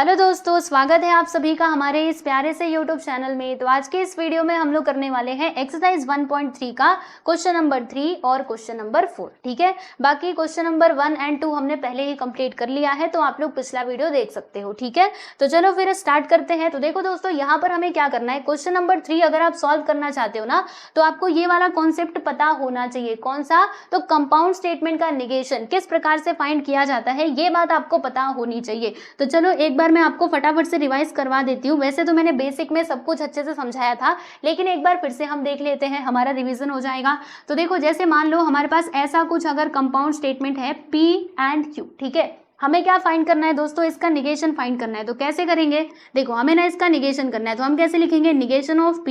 Hello दोस्तों, स्वागत है आप सभी का हमारे इस प्यारे से यूट्यूब चैनल में। तो आज के इस वीडियो में हम लोग करने वाले हैं एक्सरसाइज 1.3 का क्वेश्चन नंबर 3 और क्वेश्चन नंबर 4। ठीक है, बाकी क्वेश्चन नंबर 1 एंड 2 हमने पहले ही कंप्लीट कर लिया है, तो आप लोग पिछला वीडियो देख सकते हो। ठीक है, तो चलो फिर स्टार्ट करते हैं। तो देखो दोस्तों, यहाँ पर हमें क्या करना है, क्वेश्चन नंबर 3 अगर आप सॉल्व करना चाहते हो ना, तो आपको ये वाला कॉन्सेप्ट पता होना चाहिए। कौन सा? तो कंपाउंड स्टेटमेंट का निगेशन किस प्रकार से फाइंड किया जाता है, ये बात आपको पता होनी चाहिए। तो चलो एक बार मैं आपको फटाफट से रिवाइज करवा देती हूँ। वैसे तो मैंने बेसिक में सब कुछ अच्छे से समझाया था, लेकिन एक बार फिर से हम देख लेते हैं, हमारा रिवीजन हो जाएगा। तो देखो, जैसे मान लो हमारे पास ऐसा कुछ अगर कंपाउंड स्टेटमेंट है P एंड Q। ठीक है, हमें क्या फाइंड करना है दोस्तों, इसका निगेशन फाइंड करना है। तो कैसे करेंगे, देखो हमें ना इसका निगेशन करना है, तो हम कैसे लिखेंगे, negation of P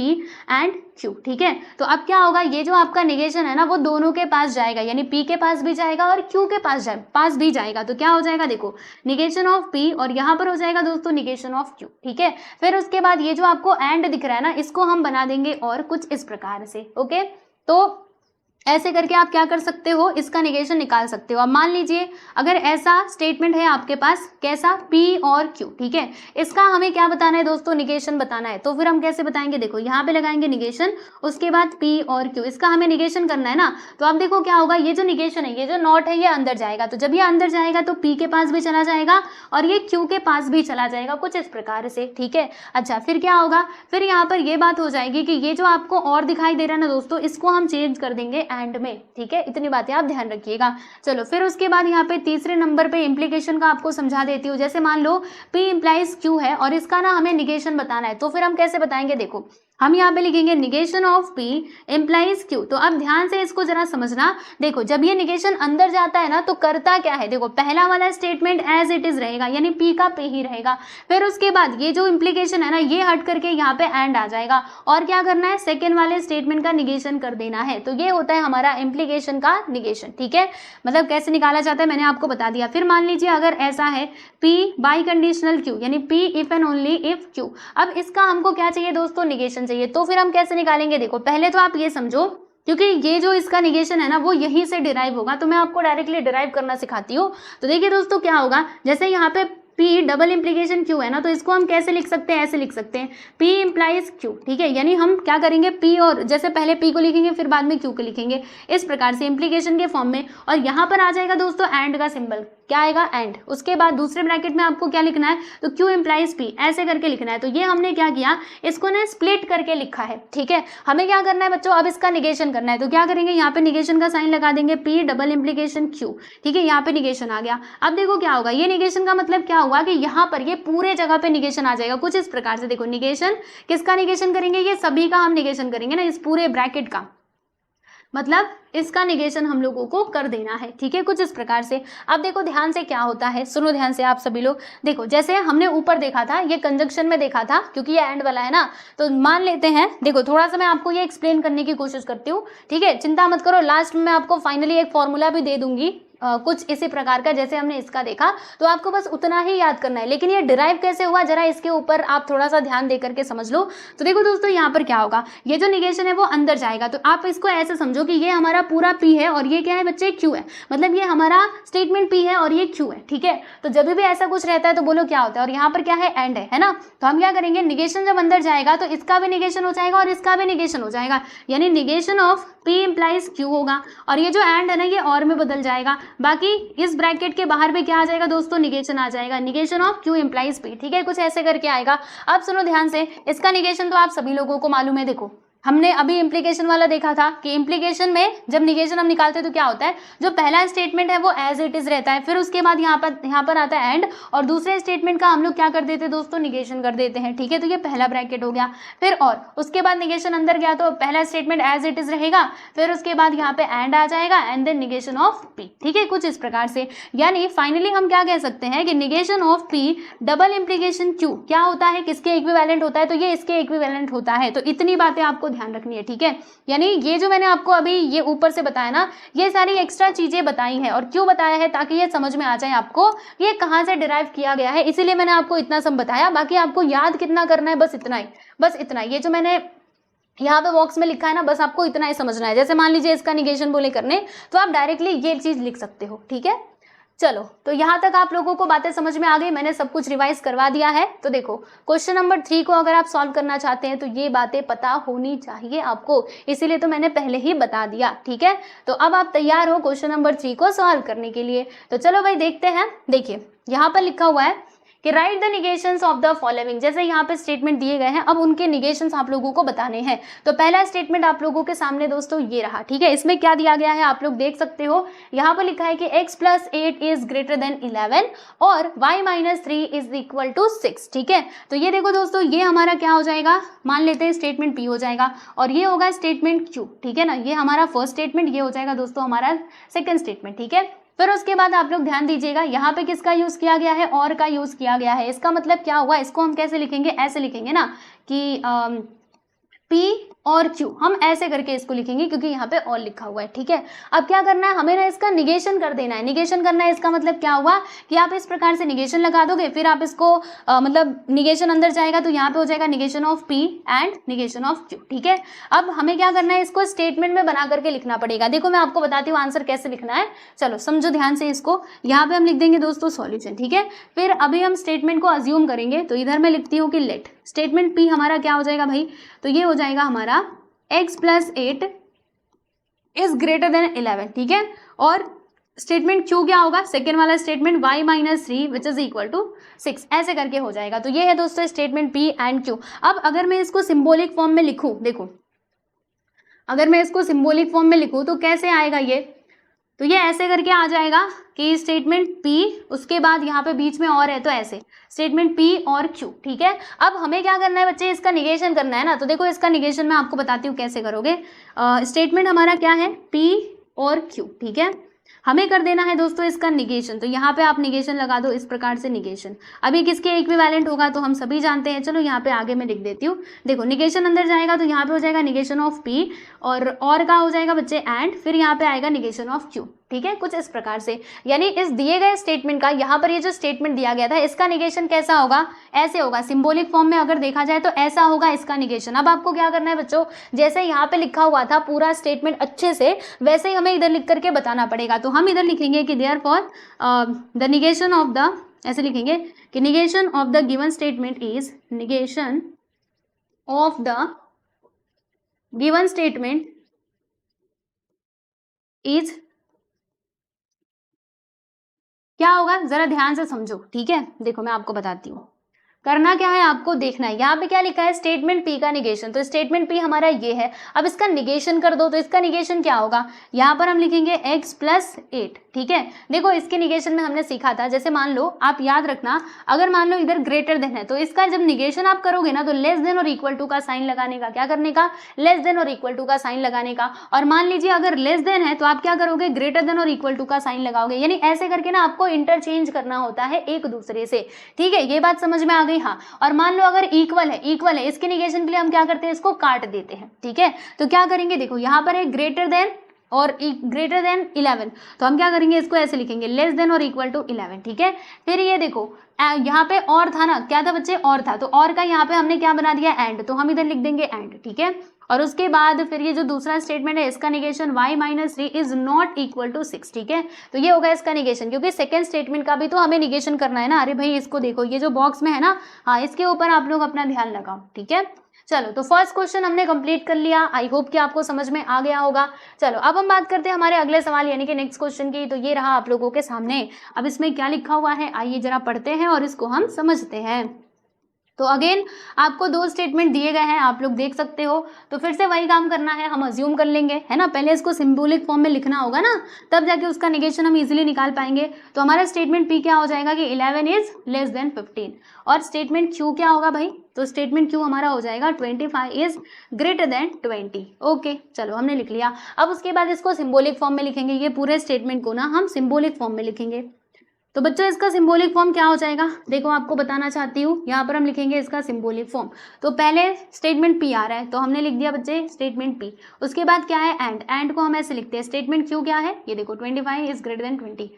and Q। ठीक है, तो अब क्या होगा, ये जो आपका निगेशन है ना, वो दोनों के पास जाएगा, यानी P के पास भी जाएगा और Q के पास भी जाएगा। तो क्या हो जाएगा, देखो निगेशन ऑफ P और यहाँ पर हो जाएगा दोस्तों निगेशन ऑफ Q। ठीक है, फिर उसके बाद ये जो आपको एंड दिख रहा है ना, इसको हम बना देंगे और कुछ इस प्रकार से। ओके, तो ऐसे करके आप क्या कर सकते हो, इसका निगेशन निकाल सकते हो। अब मान लीजिए अगर ऐसा स्टेटमेंट है आपके पास, कैसा, P और Q। ठीक है, इसका हमें क्या बताना है दोस्तों, निगेशन बताना है। तो फिर हम कैसे बताएंगे, देखो यहाँ पे लगाएंगे निगेशन, उसके बाद P और Q, इसका हमें निगेशन करना है ना। तो अब देखो क्या होगा, ये जो निगेशन है, ये जो नॉट है, ये अंदर जाएगा। तो जब ये अंदर जाएगा तो P के पास भी चला जाएगा और ये Q के पास भी चला जाएगा, कुछ इस प्रकार से। ठीक है, अच्छा फिर क्या होगा, फिर यहाँ पर ये बात हो जाएगी कि ये जो आपको और दिखाई दे रहा है ना दोस्तों, इसको हम चेंज कर देंगे एंड में। ठीक है, इतनी बातें आप ध्यान रखिएगा। चलो फिर उसके बाद यहाँ पे तीसरे नंबर पे इंप्लीकेशन का आपको समझा देती हूँ। जैसे मान लो P इंप्लाइज Q है और इसका ना हमें निगेशन बताना है, तो फिर हम कैसे बताएंगे, देखो हम यहाँ पे लिखेंगे negation of P implies Q। तो अब ध्यान से इसको जरा समझना। देखो जब ये निगेशन अंदर जाता है ना, तो करता क्या है, देखो पहला वाला स्टेटमेंट एज इट इज रहेगा, यानी P का P ही रहेगा। फिर उसके बाद ये जो इंप्लीकेशन है ना, ये हट करके यहाँ पे एंड आ जाएगा और क्या करना है, सेकेंड वाले स्टेटमेंट का निगेशन कर देना है। तो ये होता है हमारा इंप्लीकेशन का निगेशन। ठीक है, मतलब कैसे निकाला जाता है मैंने आपको बता दिया। फिर मान लीजिए अगर ऐसा है P बाई कंडीशनल Q, यानी P if and only if Q। अब इसका हमको क्या चाहिए दोस्तों, निगेशन चाहिए। तो फिर हम कैसे निकालेंगे, देखो पहले तो आप ये समझो, क्योंकि ये जो इसका निगेशन है ना, वो यहीं से डिराइव होगा, तो मैं आपको डायरेक्टली डिराइव करना सिखाती हूँ। तो देखिए दोस्तों क्या होगा, जैसे यहाँ पे P डबल इंप्लीकेशन Q है ना, तो इसको हम कैसे लिख सकते हैं, ऐसे लिख सकते हैं P इंप्लाइज Q। ठीक है, यानी हम क्या करेंगे, P और जैसे पहले P को लिखेंगे फिर बाद में Q को लिखेंगे, इस प्रकार से इंप्लीकेशन के फॉर्म में। और यहाँ पर आ जाएगा दोस्तों एंड का सिंबल, क्या आएगा, एंड। उसके बाद दूसरे ब्रैकेट में आपको क्या लिखना है, तो Q इंप्लाइज P, ऐसे करके लिखना है। तो ये हमने क्या किया, इसको ना स्प्लिट करके लिखा है। ठीक है, हमें क्या करना है बच्चों, अब इसका निगेशन करना है। तो क्या करेंगे, यहाँ पे निगेशन का साइन लगा देंगे, P डबल इंप्लीकेशन Q। ठीक है, यहाँ पे निगेशन आ गया। अब देखो क्या होगा, ये निगेशन का मतलब क्या हुआ कि यहाँ पर ये पूरे जगह पे निगेशन आ जाएगा, कुछ इस प्रकार से। देखो निगेशन किसका निगेशन करेंगे, ये सभी का हम निगेशन करेंगे ना, इस पूरे ब्रैकेट का, मतलब इसका निगेशन हम लोगों को कर देना है। ठीक है, कुछ इस प्रकार से। अब देखो ध्यान से क्या होता है, सुनो ध्यान से आप सभी लोग। देखो जैसे हमने ऊपर देखा था, ये कंजंक्शन में देखा था, क्योंकि ये एंड वाला है ना, तो मान लेते हैं, देखो थोड़ा सा मैं आपको ये एक्सप्लेन करने की कोशिश करती हूँ। ठीक है, चिंता मत करो, लास्ट में मैं आपको फाइनली एक फॉर्मूला भी दे दूंगी कुछ इसी प्रकार का, जैसे हमने इसका देखा। तो आपको बस उतना ही याद करना है, लेकिन ये डिराइव कैसे हुआ, जरा इसके ऊपर आप थोड़ा सा ध्यान दे करके समझ लो। तो देखो दोस्तों, यहाँ पर क्या होगा, ये जो निगेशन है वो अंदर जाएगा। तो आप इसको ऐसे समझो कि ये हमारा पूरा P है और ये क्या है बच्चे, Q है। मतलब ये हमारा स्टेटमेंट P है और ये Q है। ठीक है, तो जब भी ऐसा कुछ रहता है तो बोलो क्या होता है, और यहाँ पर क्या है, एंड है ना। तो हम क्या करेंगे, निगेशन जब अंदर जाएगा तो इसका भी निगेशन हो जाएगा और इसका भी निगेशन हो जाएगा, यानी negation of P implies Q होगा। और ये जो एंड है ना, ये और में बदल जाएगा। बाकी इस ब्रैकेट के बाहर पे क्या आ जाएगा दोस्तों, निगेशन आ जाएगा, negation of Q implies P। ठीक है, कुछ ऐसे करके आएगा। अब सुनो ध्यान से, इसका निगेशन तो आप सभी लोगों को मालूम है। देखो हमने अभी इंप्लीकेशन वाला देखा था कि इंप्लीकेशन में जब निगेशन हम निकालते हैं तो क्या होता है, जो पहला स्टेटमेंट है वो एज इट इज रहता है, फिर उसके बाद यहाँ पर आता है एंड, और दूसरे स्टेटमेंट का हम लोग क्या कर देते हैं दोस्तों, निगेशन कर देते हैं। ठीक है, तो ये पहला ब्रैकेट हो गया। फिर और उसके बाद निगेशन अंदर गया तो पहला स्टेटमेंट एज इट इज रहेगा, फिर उसके बाद यहाँ पे एंड आ जाएगा and then negation of P। ठीक है, कुछ इस प्रकार से। यानी फाइनली हम क्या कह सकते हैं कि negation of P double implication Q क्या होता है, किसके इक्विवेलेंट होता है, तो ये इसके इक्विवेलेंट होता है। तो इतनी बातें आपको ध्यान रखनी है। ठीक है, यानी ये जो मैंने आपको अभी ये ऊपर से बताया ना, ये सारी एक्स्ट्रा चीजें बताई हैं। और क्यों बताया है, ताकि ये समझ में आ जाए आपको ये कहाँ से डिराइव किया गया है, इसीलिए मैंने आपको इतना सब बताया। बाकी आपको याद कितना करना है, बस इतना ही, बस इतना। ये जो मैंने यहाँ पे बॉक्स में लिखा है ना, बस आपको इतना ही समझना है। जैसे मान लीजिए इसका निगेशन बोले करने, तो आप डायरेक्टली ये चीज लिख सकते हो। ठीक है, चलो, तो यहाँ तक आप लोगों को बातें समझ में आ गई, मैंने सब कुछ रिवाइज करवा दिया है। तो देखो क्वेश्चन नंबर 3 को अगर आप सॉल्व करना चाहते हैं तो ये बातें पता होनी चाहिए आपको, इसीलिए तो मैंने पहले ही बता दिया, ठीक है। तो अब आप तैयार हो क्वेश्चन नंबर 3 को सॉल्व करने के लिए। तो चलो भाई देखते हैं। देखिए यहाँ पर लिखा हुआ है कि write the negations of the following. जैसे यहाँ पे स्टेटमेंट दिए गए हैं, अब उनके निगेशंस आप लोगों को बताने हैं। तो पहला स्टेटमेंट आप लोगों के सामने दोस्तों ये रहा, ठीक है। इसमें क्या दिया गया है आप लोग देख सकते हो, यहाँ पर लिखा है कि x + 8 इज ग्रेटर देन 11 और y - 3 इज इक्वल टू 6, ठीक है। तो ये देखो दोस्तों, ये हमारा क्या हो जाएगा, मान लेते हैं स्टेटमेंट P हो जाएगा और ये होगा स्टेटमेंट Q, ठीक है ना। ये हमारा फर्स्ट स्टेटमेंट, ये हो जाएगा दोस्तों हमारा सेकंड स्टेटमेंट, ठीक है। फिर उसके बाद आप लोग ध्यान दीजिएगा, यहाँ पे किसका यूज किया गया है, और का यूज किया गया है। इसका मतलब क्या हुआ, इसको हम कैसे लिखेंगे, ऐसे लिखेंगे ना कि P और Q, हम ऐसे करके इसको लिखेंगे क्योंकि यहाँ पे और लिखा हुआ है, ठीक है। अब क्या करना है, हमें ना इसका निगेशन कर देना है। निगेशन करना है, इसका मतलब क्या हुआ कि आप इस प्रकार से निगेशन लगा दोगे, फिर आप इसको मतलब निगेशन अंदर जाएगा तो यहाँ पे हो जाएगा negation of P and negation of Q, ठीक है। अब हमें क्या करना है, इसको स्टेटमेंट में बना करके लिखना पड़ेगा। देखो मैं आपको बताती हूँ आंसर कैसे लिखना है, चलो समझो ध्यान से इसको। यहाँ पे हम लिख देंगे दोस्तों सॉल्यूशन, ठीक है। फिर अभी हम स्टेटमेंट को अज्यूम करेंगे, तो इधर मैं लिखती हूँ कि लेट स्टेटमेंट P हमारा क्या हो जाएगा भाई, तो ये हो जाएगा हमारा x + 8 इज ग्रेटर देन 11, ठीक है। और स्टेटमेंट Q क्या होगा, सेकेंड वाला statement y - 3 which is equal to 6, ऐसे करके हो जाएगा। तो ये है दोस्तों स्टेटमेंट P एंड Q। अब अगर मैं इसको सिंबॉलिक फॉर्म में लिखूं, देखो अगर मैं इसको सिंबॉलिक फॉर्म में लिखूं तो कैसे आएगा ये, तो ये ऐसे करके आ जाएगा कि स्टेटमेंट P, उसके बाद यहाँ पे बीच में और है तो ऐसे स्टेटमेंट P और Q, ठीक है। अब हमें क्या करना है बच्चे, इसका निगेशन करना है ना। तो देखो इसका निगेशन मैं आपको बताती हूँ कैसे करोगे। स्टेटमेंट हमारा क्या है, P और Q, ठीक है। हमें कर देना है दोस्तों इसका निगेशन, तो यहाँ पे आप निगेशन लगा दो इस प्रकार से निगेशन। अभी किसके इक्विवेलेंट होगा तो हम सभी जानते हैं, चलो यहाँ पे आगे मैं लिख देती हूँ। देखो निगेशन अंदर जाएगा तो यहाँ पे हो जाएगा निगेशन ऑफ P और का हो जाएगा बच्चे एंड, फिर यहाँ पे आएगा निगेशन ऑफ Q, ठीक है। कुछ इस प्रकार से, यानी इस दिए गए स्टेटमेंट का, यहाँ पर ये जो स्टेटमेंट दिया गया था इसका निगेशन कैसा होगा, ऐसे होगा। सिंबॉलिक फॉर्म में अगर देखा जाए तो ऐसा होगा इसका निगेशन। अब आपको क्या करना है बच्चों, जैसे यहाँ पे लिखा हुआ था पूरा स्टेटमेंट अच्छे से, वैसे ही हमें इधर लिख करके बताना पड़ेगा। तो हम इधर लिखेंगे कि therefore the negation of the, ऐसे लिखेंगे कि negation of the given statement is, negation of the given statement is, क्या होगा जरा ध्यान से समझो, ठीक है। देखो मैं आपको बताती हूँ, करना क्या है आपको देखना है। यहाँ पे क्या लिखा है, स्टेटमेंट P का निगेशन, तो स्टेटमेंट P हमारा ये है। अब इसका निगेशन कर दो, तो इसका निगेशन क्या होगा, यहाँ पर हम लिखेंगे x + 8, ठीक है। देखो इसके निगेशन में हमने सीखा था, जैसे मान लो आप याद रखना, अगर मान लो इधर ग्रेटर देन है तो इसका जब निगेशन आप करोगे ना तो लेस देन और इक्वल टू का साइन लगाने का, क्या करने का, लेस देन और इक्वल टू का साइन लगाने का। और मान लीजिए अगर लेस देन है तो आप क्या करोगे, ग्रेटर देन और इक्वल टू का साइन लगाओगे। यानी ऐसे करके ना आपको इंटरचेंज करना होता है एक दूसरे से, ठीक है। ये बात समझ में आ गई, हाँ। और मान लो अगर इक्वल है, इसके निगेशन के लिए हम क्या करते हैं, इसको काट देते हैं, ठीक है। तो क्या करेंगे, देखो यहाँ पर है ग्रेटर देन और ग्रेटर देन 11, तो हम क्या करेंगे, इसको ऐसे लिखेंगे लेस देन और इक्वल टू 11, ठीक है। फिर ये देखो यहाँ पे और था ना, क्या था बच्चे, और था, तो और का यहाँ पे हमने क्या बना दिया, एंड, तो हम इधर लिख देंगे एंड, ठीक है। और उसके बाद फिर ये जो दूसरा स्टेटमेंट है इसका negation y - 3 is not equal to 6, ठीक है। तो ये होगा इसका निगेशन, क्योंकि सेकंड स्टेटमेंट का भी तो हमें निगेशन करना है ना। अरे भाई इसको देखो, ये जो बॉक्स में है ना, हाँ इसके ऊपर आप लोग अपना ध्यान लगाओ, ठीक है। चलो तो फर्स्ट क्वेश्चन हमने कंप्लीट कर लिया, आई होप कि आपको समझ में आ गया होगा। चलो अब हम बात करते हैं हमारे अगले सवाल यानी कि नेक्स्ट क्वेश्चन की। तो ये रहा आप लोगों के सामने। अब इसमें क्या लिखा हुआ है, आइए जरा पढ़ते हैं और इसको हम समझते हैं। तो अगेन आपको दो स्टेटमेंट दिए गए हैं, आप लोग देख सकते हो। तो फिर से वही काम करना है, हम अज्यूम कर लेंगे, है ना। पहले इसको सिंबॉलिक फॉर्म में लिखना होगा ना, तब जाके उसका निगेशन हम इजीली निकाल पाएंगे। तो हमारा स्टेटमेंट P क्या हो जाएगा कि 11 इज लेस देन 15। और स्टेटमेंट Q क्या होगा भाई, तो स्टेटमेंट Q हमारा हो जाएगा 25 इज ग्रेटर देन 20। ओके चलो हमने लिख लिया। अब उसके बाद इसको सिंबॉलिक फॉर्म में लिखेंगे, ये पूरे स्टेटमेंट को ना हम सिंबॉलिक फॉर्म में लिखेंगे। तो बच्चों इसका सिंबॉलिक फॉर्म क्या हो जाएगा, देखो आपको बताना चाहती हूँ। यहाँ पर हम लिखेंगे इसका सिंबॉलिक फॉर्म। तो पहले स्टेटमेंट P आ रहा है तो हमने लिख दिया बच्चे स्टेटमेंट P। उसके बाद क्या है, एंड को हम ऐसे लिखते हैं। स्टेटमेंट Q क्या है, ये देखो 25 इज ग्रेटर देन 20।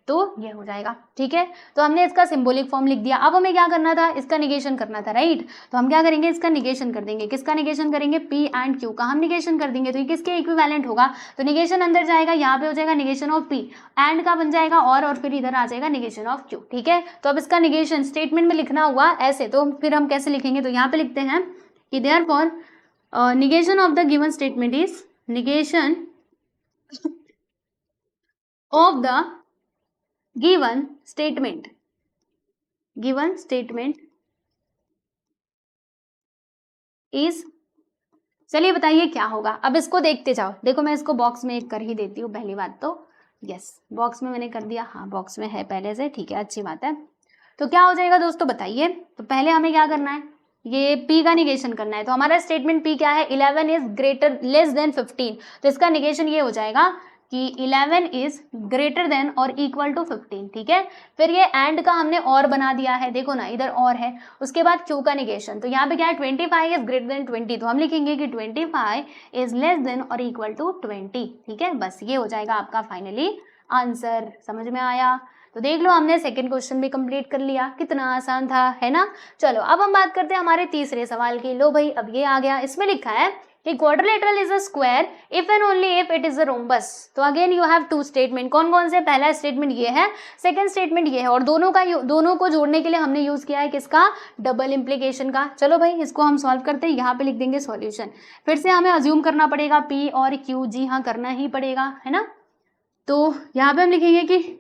तो ये हो जाएगा। ठीक है, तो हमने इसका सिंबॉलिक फॉर्म लिख दिया। अब हमें क्या करना था, इसका निगेशन करना था, राइट। तो हम क्या करेंगे, इसका निगेशन कर देंगे। किसका निगेशन करेंगे, P एंड Q का हम निगेशन कर देंगे। तो ये किसके इक्विवेलेंट होगा, तो निगेशन अंदर जाएगा, यहाँ पे हो जाएगा निगेशन ऑफ P, एंड का बन जाएगा और फिर इधर आ जाएगा निगेशन ऑफ Q। ठीक है, तो अब इसका निगेशन स्टेटमेंट में लिखना हुआ ऐसे, तो फिर हम कैसे लिखेंगे, तो यहाँ पे लिखते हैं कि therefore negation of the given statement is negation of the given statement is, चलिए बताइए क्या होगा। अब इसको देखते जाओ, देखो मैं इसको बॉक्स में एक कर ही देती हूँ पहली बात तो, यस बॉक्स में मैंने कर दिया, हाँ बॉक्स में है पहले से, ठीक है अच्छी बात है। तो क्या हो जाएगा दोस्तों बताइए, तो पहले हमें क्या करना है, ये P का निगेशन करना है। तो हमारा स्टेटमेंट P क्या है, 11 इज ग्रेटर लेस देन 15, तो इसका निगेशन ये हो जाएगा कि 11 इज ग्रेटर देन और इक्वल टू 15। ठीक है, फिर ये एंड का हमने और बना दिया है, देखो ना इधर और है, उसके बाद Q का निगेशन, तो यहाँ पे क्या है 25 इज ग्रेटर देन 20, तो हम लिखेंगे कि 25 इज लेस देन और इक्वल टू 20। ठीक है, बस ये हो जाएगा आपका फाइनली आंसर। समझ में आया, तो देख लो हमने सेकंड क्वेश्चन भी कंप्लीट कर लिया, कितना आसान था, है ना। चलो अब हम बात करते हैं हमारे तीसरे सवाल की। लो भाई अब ये आ गया, इसमें लिखा है कि quadrilateral is a square if and only if it is a rhombus. तो again you have two statement, कौन कौन से, पहला स्टेटमेंट ये है, सेकंड स्टेटमेंट ये है, और दोनों को जोड़ने के लिए हमने यूज किया है किसका, डबल इम्प्लीकेशन का। चलो भाई इसको हम सॉल्व करते हैं, यहाँ पे लिख देंगे सॉल्यूशन। फिर से हमें अज्यूम करना पड़ेगा P और Q, जी हाँ करना ही पड़ेगा, है ना। तो यहाँ पे हम लिखेंगे कि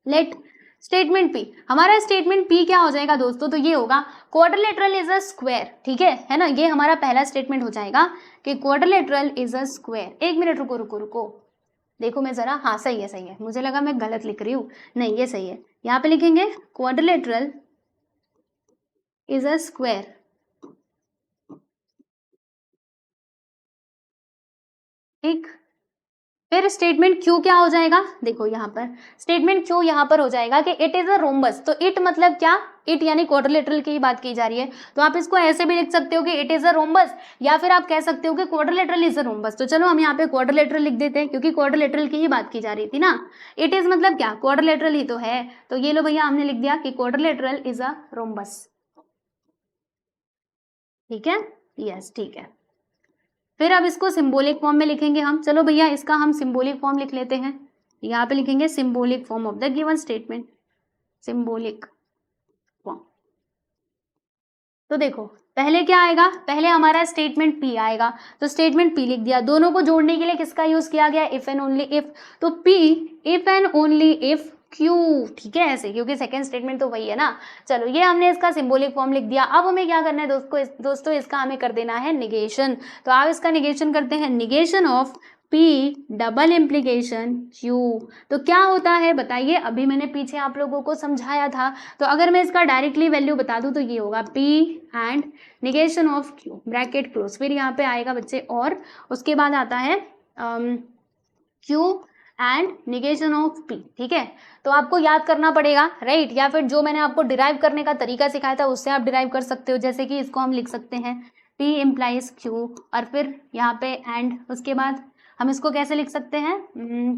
लेट स्टेटमेंट P, हमारा स्टेटमेंट P क्या हो जाएगा दोस्तों, तो ये होगा क्वाड्रिलेटरल इज अ स्क्वायर। ठीक है ना, ये हमारा पहला स्टेटमेंट हो जाएगा कि क्वाड्रिलेटरल इज अ स्क्वायर। एक मिनट रुको, देखो मैं जरा, हाँ सही है, मुझे लगा मैं गलत लिख रही हूँ, नहीं ये सही है। यहाँ पे लिखेंगे क्वाड्रिलेटरल इज अ स्क्वायर, ठीक। फिर स्टेटमेंट Q क्या हो जाएगा, देखो यहाँ पर स्टेटमेंट Q यहाँ पर हो जाएगा कि इट इज अ रोम्बस। तो इट मतलब क्या, इट यानी क्वाड्रिलेटरल की बात की जा रही है, तो आप इसको ऐसे भी लिख सकते हो कि इट इज अ रोम्बस, या फिर आप कह सकते हो कि क्वाड्रिलेटरल इज अ रोम्बस। तो चलो हम यहाँ पे क्वाड्रिलेटरल लिख देते हैं, क्योंकि क्वाड्रिलेटरल की ही बात की जा रही थी ना। इट इज मतलब क्या, क्वाड्रिलेटरल ही तो है, तो ये लो भैया हमने लिख दिया कि क्वाड्रिलेटरल इज अ रोम्बस। ठीक है, यस ठीक है। फिर अब इसको सिंबॉलिक फॉर्म में लिखेंगे हम, चलो भैया इसका हम सिंबॉलिक फॉर्म लिख लेते हैं। यहाँ पे लिखेंगे symbolic form of the given statement, symbolic form. तो देखो पहले क्या आएगा, पहले हमारा स्टेटमेंट P आएगा, तो स्टेटमेंट P लिख दिया। दोनों को जोड़ने के लिए किसका यूज किया गया, इफ एंड ओनली इफ, तो P if and only if Q। ठीक है ऐसे, क्योंकि सेकंड स्टेटमेंट तो वही है ना। चलो ये हमने इसका सिंबॉलिक फॉर्म लिख दिया। अब हमें क्या करना है दोस्तों इसका हमें कर देना है निगेशन। तो आप इसका निगेशन करते हैं, negation of P double implication Q। तो क्या होता है बताइए, अभी मैंने पीछे आप लोगों को समझाया था। तो अगर मैं इसका डायरेक्टली वैल्यू बता दूं तो ये होगा P and negation of Q bracket close, फिर यहाँ पे आएगा बच्चे और उसके बाद आता है Q and negation of P। ठीक है, तो आपको याद करना पड़ेगा, राइट, या फिर जो मैंने आपको डिराइव करने का तरीका सिखाया था उससे आप डिराइव कर सकते हो। जैसे कि इसको हम लिख सकते हैं P इम्प्लाइज Q, और फिर यहाँ पे एंड, उसके बाद हम इसको कैसे लिख सकते हैं,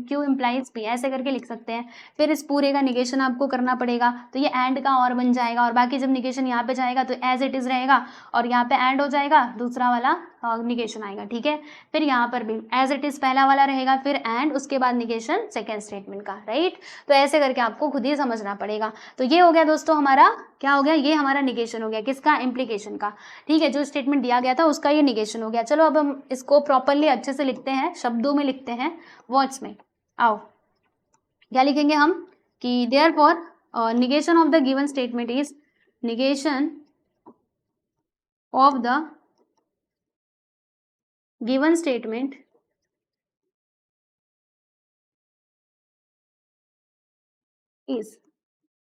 Q इम्प्लाइज P, ऐसे करके लिख सकते हैं। फिर इस पूरे का निगेशन आपको करना पड़ेगा, तो ये एंड का और बन जाएगा, और बाकी जब निगेशन यहाँ पे जाएगा तो एज इट इज रहेगा, और यहाँ पे एंड हो जाएगा, दूसरा वाला निगेशन आएगा। ठीक है, फिर यहाँ पर भी एज इट इज पहला वाला रहेगा, फिर एंड, उसके बाद निगेशन सेकेंड स्टेटमेंट का, राइट। तो ऐसे करके आपको खुद ही समझना पड़ेगा। तो ये हो गया दोस्तों हमारा, क्या हो गया, ये हमारा निगेशन हो गया, किसका, इम्प्लीकेशन का। ठीक है, जो स्टेटमेंट दिया गया था उसका ये निगेशन हो गया। चलो अब हम इसको प्रॉपरली अच्छे से लिखते हैं, शब्दों में लिखते हैं, वर्ड्स में। आओ क्या लिखेंगे हम कि therefore negation of the given statement is negation of the given statement is,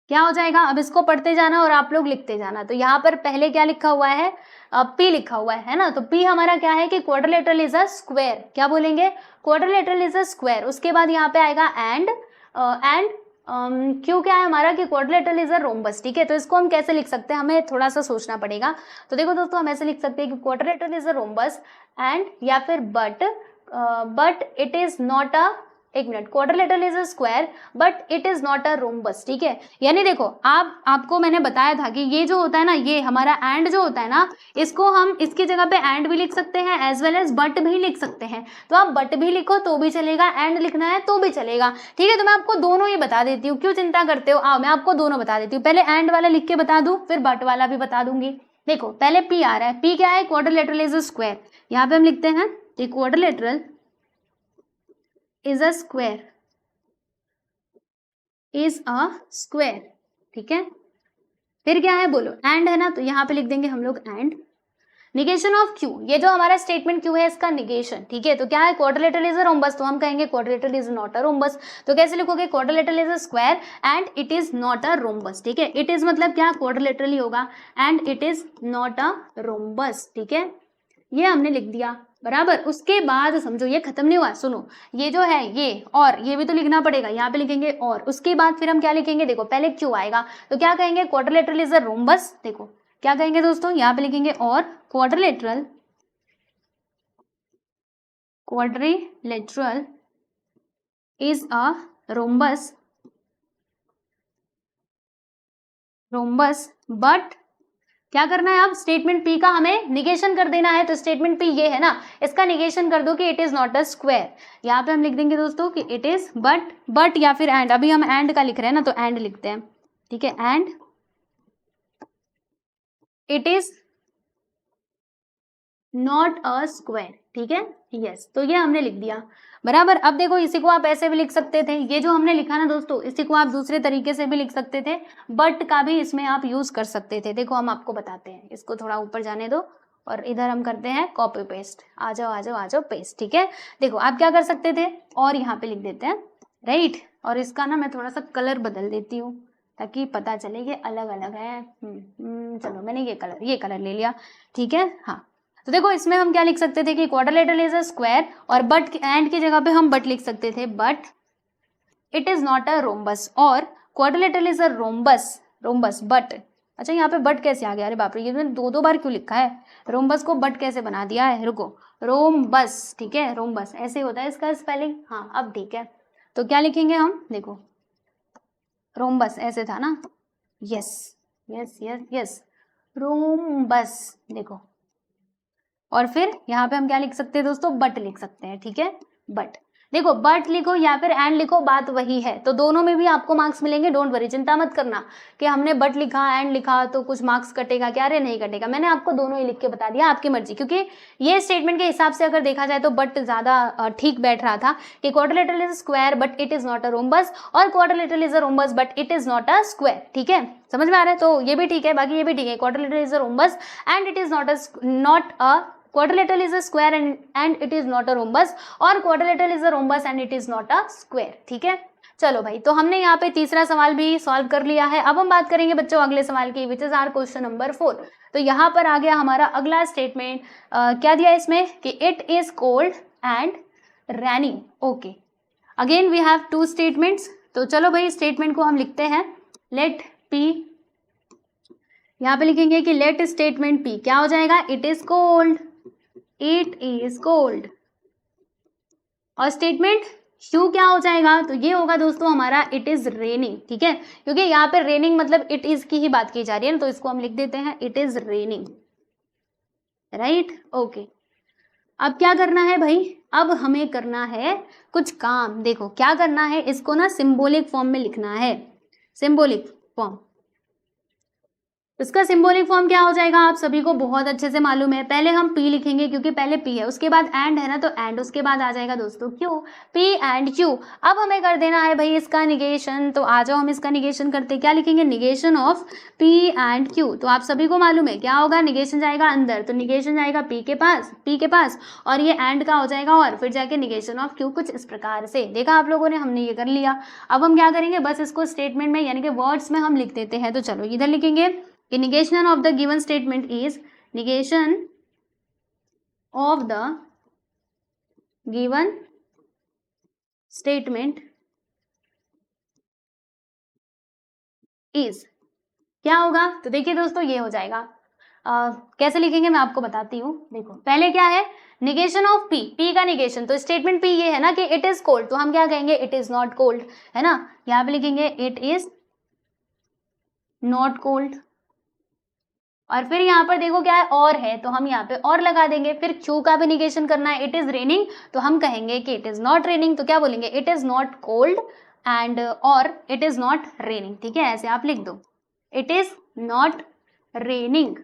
क्या हो जाएगा, अब इसको पढ़ते जाना और आप लोग लिखते जाना। तो यहाँ पर पहले क्या लिखा हुआ है, P लिखा हुआ है ना। तो P हमारा क्या है कि क्वाड्रिलेटरल इज अ स्क्वायर, क्या बोलेंगे, क्वाड्रिलेटरल इज अ स्क्वायर। उसके बाद यहाँ पे आएगा एंड Q क्या है हमारा कि क्वाड्रिलेटरल इज अ रोम्बस। ठीक है, तो इसको हम कैसे लिख सकते हैं, हमें थोड़ा सा सोचना पड़ेगा। तो देखो दोस्तों हम ऐसे लिख सकते हैं कि quadrilateral is a rhombus and, या फिर but it is not a एक मिनट, quadrilateral is a square but it is not a rhombus, ठीक है। यानी देखो आपको मैंने बताया था कि ये जो होता है ना, ये हमारा एंड जो होता है ना, इसको हम इसकी जगह पे एंड भी लिख सकते हैं एज वेल एज बट भी लिख सकते हैं। तो आप बट भी लिखो तो भी चलेगा, एंड लिखना है तो भी चलेगा, ठीक है। तो मैं आपको दोनों ही बता देती हूँ, क्यों चिंता करते हो, आओ मैं आपको दोनों बता देती हूँ। पहले एंड वाला लिख के बता दूं, फिर बट वाला भी बता दूंगी। देखो पहले पी आ रहा है, पी क्या है, क्वाड्रिलेटरल इज अ स्क्वायर। यहाँ पे हम लिखते हैं quadrilateral is a square, is a square, ठीक है। फिर क्या है बोलो, एंड है ना, तो यहाँ पे लिख देंगे हम लोग एंड। निगेशन ऑफ क्यू, ये जो हमारा स्टेटमेंट क्यू है इसका निगेशन, ठीक है। तो क्या है, क्वाड्रिलेटरल इज अ रोम्बस, तो हम कहेंगे quadrilateral is not a rhombus. तो कैसे लिखोगे, quadrilateral is a square and it is not a rhombus, ठीक है। इट इज मतलब क्या, क्वाड्रिलेटरल ही होगा, and it is not a rhombus, ठीक है। ये हमने लिख दिया बराबर। उसके बाद समझो ये खत्म नहीं हुआ, सुनो, ये जो है ये और ये भी तो लिखना पड़ेगा, यहाँ पे लिखेंगे और। उसके बाद फिर हम क्या लिखेंगे, देखो पहले क्यू आएगा तो क्या कहेंगे, क्वाड्रिलेटरल इज अ रोम्बस। देखो क्या कहेंगे दोस्तों, यहाँ पे लिखेंगे और quadrilateral is a rhombus but क्या करना है, अब स्टेटमेंट पी का हमें निगेशन कर देना है। तो स्टेटमेंट पी ये है ना, इसका निगेशन कर दो कि it is not a square. यहाँ पे हम लिख देंगे दोस्तों कि इट इज बट या फिर एंड, अभी हम एंड का लिख रहे हैं ना, तो एंड लिखते हैं, ठीक है। And it is not a square, ठीक है, यस। तो ये हमने लिख दिया बराबर। अब देखो इसी को आप ऐसे भी लिख सकते थे, ये जो हमने लिखा ना दोस्तों, इसी को आप दूसरे तरीके से भी लिख सकते थे, बट का भी इसमें आप यूज कर सकते थे। देखो हम आपको बताते हैं, इसको थोड़ा ऊपर जाने दो और इधर हम करते हैं कॉपी पेस्ट, आ जाओ आ जाओ आ जाओ पेस्ट, ठीक है। देखो आप क्या कर सकते थे, और यहाँ पे लिख देते हैं, राइट। और इसका ना मैं थोड़ा सा कलर बदल देती हूँ ताकि पता चले ये अलग अलग है। चलो मैंने ये कलर ले लिया, ठीक है। हाँ, तो देखो इसमें हम क्या लिख सकते थे कि क्वाड्रिलेटरल इज अ स्क्वायर, और बट एंड की जगह पे हम बट लिख सकते थे, but it is not a rhombus, और quadrilateral is a rhombus but. अच्छा यहाँ पे बट कैसे आ गया, अरे बाप रे, ये मैंने दो बार क्यों लिखा है, रोम्बस को बट कैसे बना दिया है, रुको, रोम्बस, ठीक है, रोम्बस ऐसे होता है इसका स्पेलिंग, हाँ अब ठीक है। तो क्या लिखेंगे हम, देखो रोम्बस ऐसे था ना, yes yes yes yes, rhombus, देखो। और फिर यहाँ पे हम क्या लिख सकते हैं दोस्तों, बट लिख सकते हैं, ठीक है, बट। देखो बट लिखो या फिर एंड लिखो, बात वही है। तो दोनों में भी आपको मार्क्स मिलेंगे, डोंट वरी, चिंता मत करना कि हमने बट लिखा एंड लिखा तो कुछ मार्क्स कटेगा क्या, अरे नहीं कटेगा। मैंने आपको दोनों ही लिख के बता दिया, आपकी मर्जी, क्योंकि ये स्टेटमेंट के हिसाब से अगर देखा जाए तो बट ज्यादा ठीक बैठ रहा था कि quadrilateral is square but it is not a rhombus, और quadrilateral is a rhombus but it is not a square, ठीक है। समझ में आ रहा है, तो ये भी ठीक है, बाकी ये भी ठीक है, quadrilateral is a rhombus and it is not a quadrilateral is a square and it is not a rhombus, और quadrilateral is a rhombus and it is not a square, ठीक है। चलो भाई, तो हमने यहाँ पे तीसरा सवाल भी सॉल्व कर लिया है। अब हम बात करेंगे बच्चों अगले सवाल की, which is our question number 4। तो यहाँ पर आ गया हमारा अगला स्टेटमेंट, क्या दिया इसमें कि it is cold and rainy, okay. Again we have two statements, तो चलो भाई स्टेटमेंट को हम लिखते हैं, लेट पी, यहाँ पे लिखेंगे कि लेट स्टेटमेंट पी क्या हो जाएगा, it is cold, it is cold, और स्टेटमेंट क्यू क्या हो जाएगा, तो ये होगा दोस्तों हमारा इट इज रेनिंग, ठीक है। क्योंकि यहाँ पे रेनिंग मतलब इट इज की ही बात की जा रही है ना, तो इसको हम लिख देते हैं it is raining, right, okay. अब क्या करना है भाई, अब हमें करना है कुछ काम। देखो क्या करना है, इसको ना सिंबॉलिक फॉर्म में लिखना है, सिंबॉलिक फॉर्म। इसका सिंबॉलिक फॉर्म क्या हो जाएगा, आप सभी को बहुत अच्छे से मालूम है। पहले हम पी लिखेंगे क्योंकि पहले पी है, उसके बाद एंड है ना, तो एंड, उसके बाद आ जाएगा दोस्तों क्यू, पी एंड क्यू। अब हमें कर देना है भाई इसका निगेशन, तो आ जाओ हम इसका निगेशन करते, क्या लिखेंगे, negation of P and Q. तो आप सभी को मालूम है क्या होगा, निगेशन जाएगा अंदर, तो निगेशन जाएगा पी के पास, और ये एंड का हो जाएगा, और फिर जाके निगेशन ऑफ क्यू, कुछ इस प्रकार से। देखा आप लोगों ने, हमने ये कर लिया। अब हम क्या करेंगे, बस इसको स्टेटमेंट में यानी कि वर्ड्स में हम लिख देते हैं। तो चलो इधर लिखेंगे कि negation of the given statement is, negation of the given statement is क्या होगा, तो देखिए दोस्तों ये हो जाएगा, कैसे लिखेंगे मैं आपको बताती हूँ। देखो पहले क्या है, निगेशन ऑफ पी, पी का निगेशन, तो स्टेटमेंट पी ये है ना कि इट इज कोल्ड, तो हम क्या कहेंगे, इट इज नॉट कोल्ड, है ना, यहाँ पे लिखेंगे इट इज नॉट कोल्ड। और फिर यहाँ पर देखो क्या है, और है, तो हम यहाँ पे और लगा देंगे। फिर क्यू का भी निगेशन करना है, इट इज रेनिंग, तो हम कहेंगे कि इट इज नॉट रेनिंग, तो क्या बोलेंगे, it is not cold and और इट इज नॉट रेनिंग। ठीक है, ऐसे आप लिख दो, इट इज नॉट रेनिंग।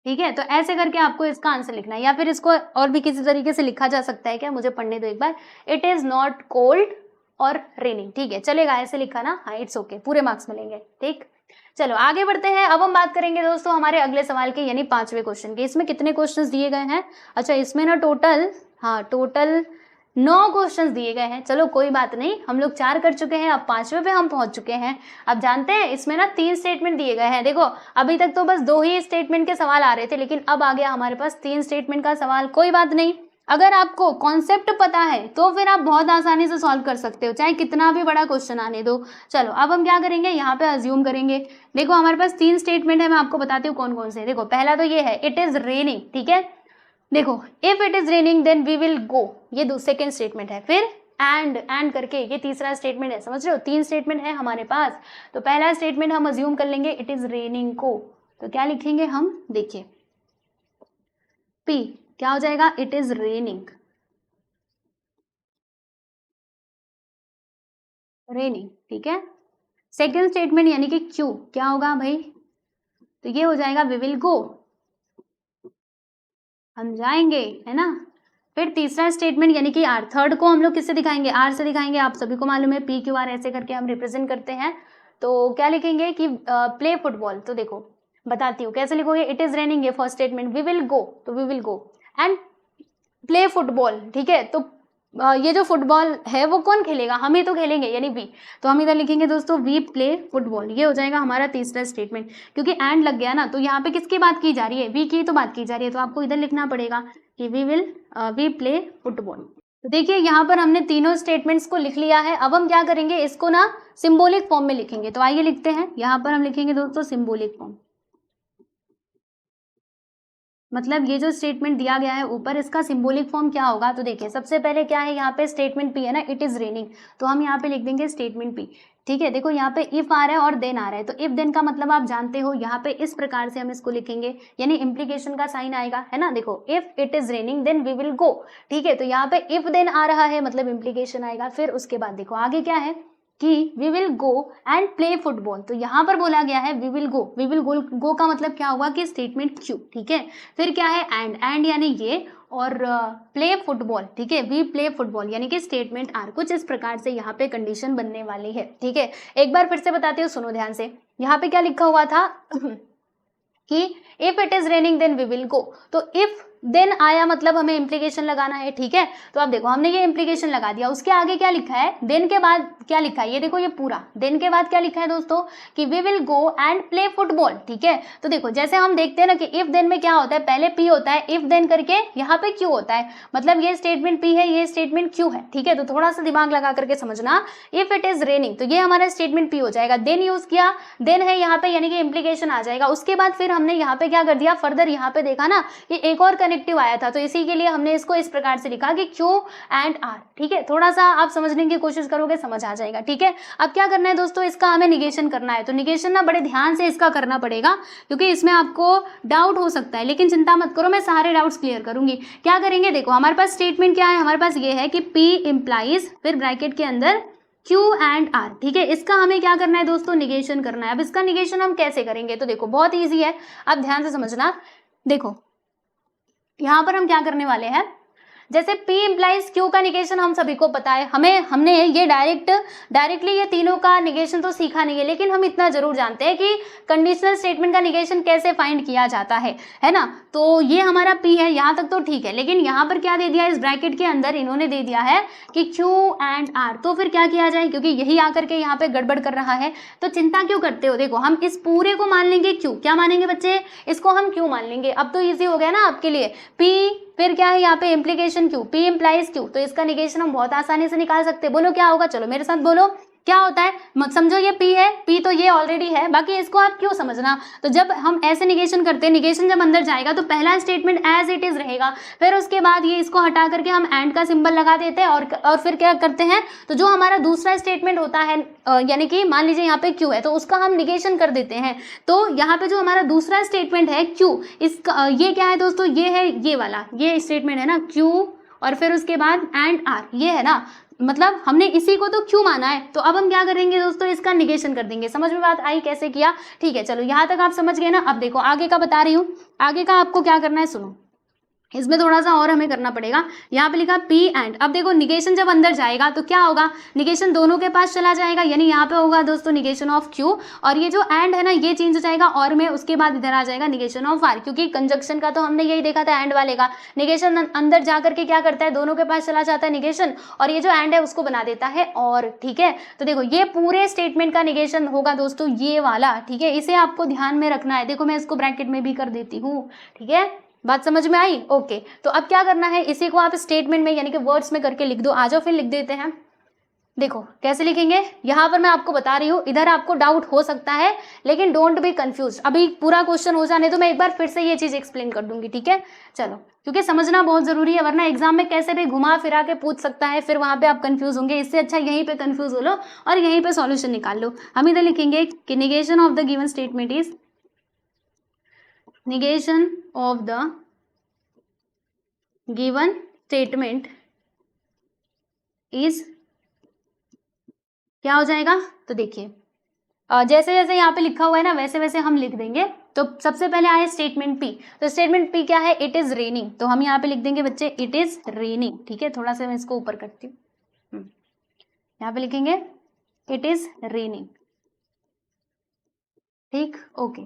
ठीक है, तो ऐसे करके आपको इसका आंसर लिखना है, या फिर इसको और भी किसी तरीके से लिखा जा सकता है क्या, मुझे पढ़ने दो एक बार, इट इज नॉट कोल्ड और रेनिंग। ठीक है, चलेगा, ऐसे लिखा ना, हाँ इट्स ओके, पूरे मार्क्स मिलेंगे। ठीक, चलो आगे बढ़ते हैं। अब हम बात करेंगे दोस्तों हमारे अगले सवाल के, यानी 5वें क्वेश्चन के। इसमें कितने क्वेश्चंस दिए गए हैं, अच्छा इसमें ना टोटल 9 क्वेश्चंस दिए गए हैं। चलो कोई बात नहीं, हम लोग 4 कर चुके हैं, अब 5वें पे हम पहुंच चुके हैं। अब जानते हैं इसमें ना 3 स्टेटमेंट दिए गए हैं। देखो अभी तक तो बस 2 ही स्टेटमेंट के सवाल आ रहे थे, लेकिन अब आ गया हमारे पास 3 स्टेटमेंट का सवाल। कोई बात नहीं, अगर आपको कॉन्सेप्ट पता है तो फिर आप बहुत आसानी से सॉल्व कर सकते हो, चाहे कितना भी बड़ा क्वेश्चन आने दो। चलो अब हम क्या करेंगे, यहाँ पे अज्यूम करेंगे। देखो हमारे पास 3 स्टेटमेंट है, मैं आपको बताती हूँ कौन कौन से। देखो पहला तो ये है, इट इज रेनिंग। ठीक है, देखो if it is raining then we will go, ये सेकेंड स्टेटमेंट है। फिर एंड करके ये तीसरा स्टेटमेंट है, समझ रहे हो, 3 स्टेटमेंट है हमारे पास। तो पहला स्टेटमेंट हम अज्यूम कर लेंगे, इट इज रेनिंग को, तो क्या लिखेंगे हम, देखिए पी क्या हो जाएगा, इट इज रेनिंग, रेनिंग। ठीक है, सेकेंड स्टेटमेंट यानी कि क्यू क्या होगा भाई, तो ये हो जाएगा वी विल गो, हम जाएंगे, है ना। फिर तीसरा स्टेटमेंट यानी कि आर, थर्ड को हम लोग किससे दिखाएंगे, आर से दिखाएंगे। आप सभी को मालूम है पी क्यू आर ऐसे करके हम रिप्रेजेंट करते हैं। तो क्या लिखेंगे कि प्ले फुटबॉल, तो देखो बताती हूँ कैसे लिखोगे, इट इज रेनिंग ये first statement, we will go, तो we will go and play football. ठीक है, तो ये जो फुटबॉल है वो कौन खेलेगा, हम ही तो खेलेंगे, यानी वी, तो हम इधर लिखेंगे दोस्तों वी प्ले फुटबॉल। ये हो जाएगा हमारा तीसरा स्टेटमेंट, क्योंकि एंड लग गया ना, तो यहाँ पे किसकी बात की जा रही है, वी की तो बात की जा रही है, तो आपको इधर लिखना पड़ेगा कि वी प्ले फुटबॉल। तो देखिए यहाँ पर हमने तीनों स्टेटमेंट्स को लिख लिया है। अब हम क्या करेंगे, इसको ना सिंबॉलिक फॉर्म में लिखेंगे। तो आइए लिखते हैं, यहाँ पर हम लिखेंगे दोस्तों सिंबॉलिक फॉर्म, मतलब ये जो स्टेटमेंट दिया गया है ऊपर, इसका सिंबॉलिक फॉर्म क्या होगा। तो देखिए सबसे पहले क्या है, यहाँ पे स्टेटमेंट पी है ना, इट इज रेनिंग, तो हम यहाँ पे लिख देंगे स्टेटमेंट पी। ठीक है, देखो यहाँ पे इफ आ रहा है और देन आ रहा है, तो इफ देन का मतलब आप जानते हो, यहाँ पे इस प्रकार से हम इसको लिखेंगे, यानी इम्प्लीकेशन का साइन आएगा, है ना। देखो if it is raining then we will go. ठीक है, तो यहाँ पे इफ देन आ रहा है मतलब इम्प्लीकेशन आएगा। फिर उसके बाद देखो आगे क्या है कि we will go and play football, तो यहाँ पर बोला गया है we will go, we will go का मतलब क्या हुआ कि स्टेटमेंट क्यू। ठीक है, फिर क्या है एंड यानी ये, और प्ले फुटबॉल। ठीक है, वी प्ले फुटबॉल यानी कि स्टेटमेंट आर। कुछ इस प्रकार से यहाँ पे कंडीशन बनने वाली है। ठीक है, एक बार फिर से बताती हूँ, सुनो ध्यान से। यहाँ पे क्या लिखा हुआ था कि if it is raining then we will go, तो इफ देन आया मतलब हमें इम्प्लीकेशन लगाना है। ठीक है, तो अब देखो हमने ये इम्प्लीकेशन लगा दिया, उसके आगे क्या लिखा है, देन के बाद क्या लिखा है, ये देखो ये पूरा देन के बाद क्या लिखा है दोस्तों कि we will go and play football. ठीक है, तो देखो जैसे हम देखते हैं ना कि इफ देन में क्या होता है, पहले पी होता है, इफ देन करके यहाँ पे क्यू होता है, मतलब ये स्टेटमेंट पी है, ये स्टेटमेंट क्यू है। ठीक है, तो थोड़ा सा दिमाग लगा करके समझना, इफ इट इज रेनिंग तो ये हमारा स्टेटमेंट पी हो जाएगा, देन यूज किया, देन है यहाँ पे यानी कि इम्प्लीकेशन आ जाएगा। उसके बाद फिर हमने यहाँ पे क्या कर दिया, फर्दर यहाँ पे देखा ना कि एक और कनेक्टिव आया था, तो इसी के लिए हमने इसको इस प्रकार से लिखा कि क्यू एंड आर। ठीक है, थोड़ा सा आप समझने की कोशिश करोगे समझ आ जाएगा। ठीक है, अब क्या करना है दोस्तों, इसका हमें निगेशन करना है। तो निगेशन ना बड़े ध्यान से इसका करना पड़ेगा, क्योंकि इसमें आपको डाउट हो सकता है, लेकिन चिंता मत करो, मैं सारे डाउट्स क्लियर करूंगी। क्या करेंगे, देखो हमारे पास स्टेटमेंट क्या है, हमारे पास ये है कि पी इंप्लाइज, फिर ब्रैकेट के अंदर Q एंड R। ठीक है, इसका हमें क्या करना है दोस्तों, निगेशन करना है। अब इसका निगेशन हम कैसे करेंगे, तो देखो बहुत ईजी है, आप ध्यान से समझना। देखो यहां पर हम क्या करने वाले हैं, जैसे P इंप्लाइज Q का निगेशन हम सभी को पता है, हमने ये डायरेक्टली ये तीनों का निगेशन तो सीखा नहीं है, लेकिन हम इतना जरूर जानते हैं कि कंडीशनल स्टेटमेंट का निगेशन कैसे फाइंड किया जाता है ना। तो ये हमारा P है, यहाँ तक तो ठीक है, लेकिन यहाँ पर क्या दे दिया, इस ब्रैकेट के अंदर इन्होंने दे दिया है कि Q एंड R। तो फिर क्या किया जाए, क्योंकि यही आकर के यहाँ पे गड़बड़ कर रहा है, तो चिंता क्यों करते हो। देखो हम इस पूरे को मान लेंगे Q, क्या मानेंगे बच्चे, इसको हम Q मान लेंगे। अब तो ईजी हो गया ना आपके लिए, P फिर क्या है यहाँ पे implication Q, P implies Q, तो इसका निगेशन हम बहुत आसानी से निकाल सकते हैं। बोलो क्या होगा, चलो मेरे साथ बोलो, क्या होता है, समझो ये P है, P तो ये ऑलरेडी है, बाकी इसको आप क्यों समझना। तो जब हम ऐसे निगेशन करते हैं, निगेशन जब अंदर जाएगा तो पहला स्टेटमेंट एज इट इज रहेगा, फिर उसके बाद ये इसको हटा करके हम एंड का सिंबल लगा देते हैं और फिर क्या करते हैं, तो जो हमारा दूसरा स्टेटमेंट होता है यानी कि मान लीजिए यहाँ पे Q है तो उसका हम निगेशन कर देते हैं। तो यहाँ पे जो हमारा दूसरा स्टेटमेंट है Q, इसका ये क्या है दोस्तों, ये है ये वाला, ये स्टेटमेंट है ना Q, और फिर उसके बाद एंड R, ये है ना, मतलब हमने इसी को तो क्यों माना है। तो अब हम क्या करेंगे दोस्तों, इसका निगेशन कर देंगे। समझ में बात आई कैसे किया, ठीक है। चलो यहाँ तक आप समझ गए ना। अब देखो आगे का बता रही हूँ, आगे का आपको क्या करना है सुनो, इसमें थोड़ा सा और हमें करना पड़ेगा। यहाँ पे लिखा P एंड, अब देखो निगेशन जब अंदर जाएगा तो क्या होगा, निगेशन दोनों के पास चला जाएगा, यानी यहाँ पे होगा दोस्तों निगेशन ऑफ Q, और ये जो एंड है ना ये चेंज हो जाएगा और में उसके बाद इधर आ जाएगा निगेशन ऑफ R, क्योंकि कंजक्शन का तो हमने यही देखा था एंड वाले का, निगेशन अंदर जा करके क्या करता है, दोनों के पास चला जाता है निगेशन, और ये जो एंड है उसको बना देता है और, ठीक है। तो देखो ये पूरे स्टेटमेंट का निगेशन होगा दोस्तों ये वाला, ठीक है, इसे आपको ध्यान में रखना है। देखो मैं इसको ब्रैकेट में भी कर देती हूँ, ठीक है, बात समझ में आई, ओके। तो अब क्या करना है, इसी को आप स्टेटमेंट में यानी कि वर्ड्स में करके लिख दो। आ जाओ फिर लिख देते हैं। देखो कैसे लिखेंगे, यहाँ पर मैं आपको बता रही हूँ, इधर आपको डाउट हो सकता है लेकिन डोंट बी कंफ्यूज, अभी पूरा क्वेश्चन हो जाने तो मैं एक बार फिर से ये चीज एक्सप्लेन कर दूंगी, ठीक है। चलो, क्योंकि समझना बहुत जरूरी है, वरना एग्जाम में कैसे भी घुमा फिरा के पूछ सकता है, फिर वहां पे आप कंफ्यूज होंगे। इससे अच्छा यहीं पे कंफ्यूज हो लो और यहीं पे सॉल्यूशन निकाल लो। हम इधर लिखेंगे कि negation of the given statement is, negation of the given statement is, क्या हो जाएगा, तो देखिए जैसे जैसे यहाँ पे लिखा हुआ है ना वैसे वैसे हम लिख देंगे। तो सबसे पहले आए स्टेटमेंट P, तो स्टेटमेंट P क्या है, इट इज रेनिंग, तो हम यहाँ पे लिख देंगे बच्चे इट इज रेनिंग, ठीक है। थोड़ा सा मैं इसको ऊपर करती हूँ, यहाँ पे लिखेंगे इट इज रेनिंग, ठीक, ओके।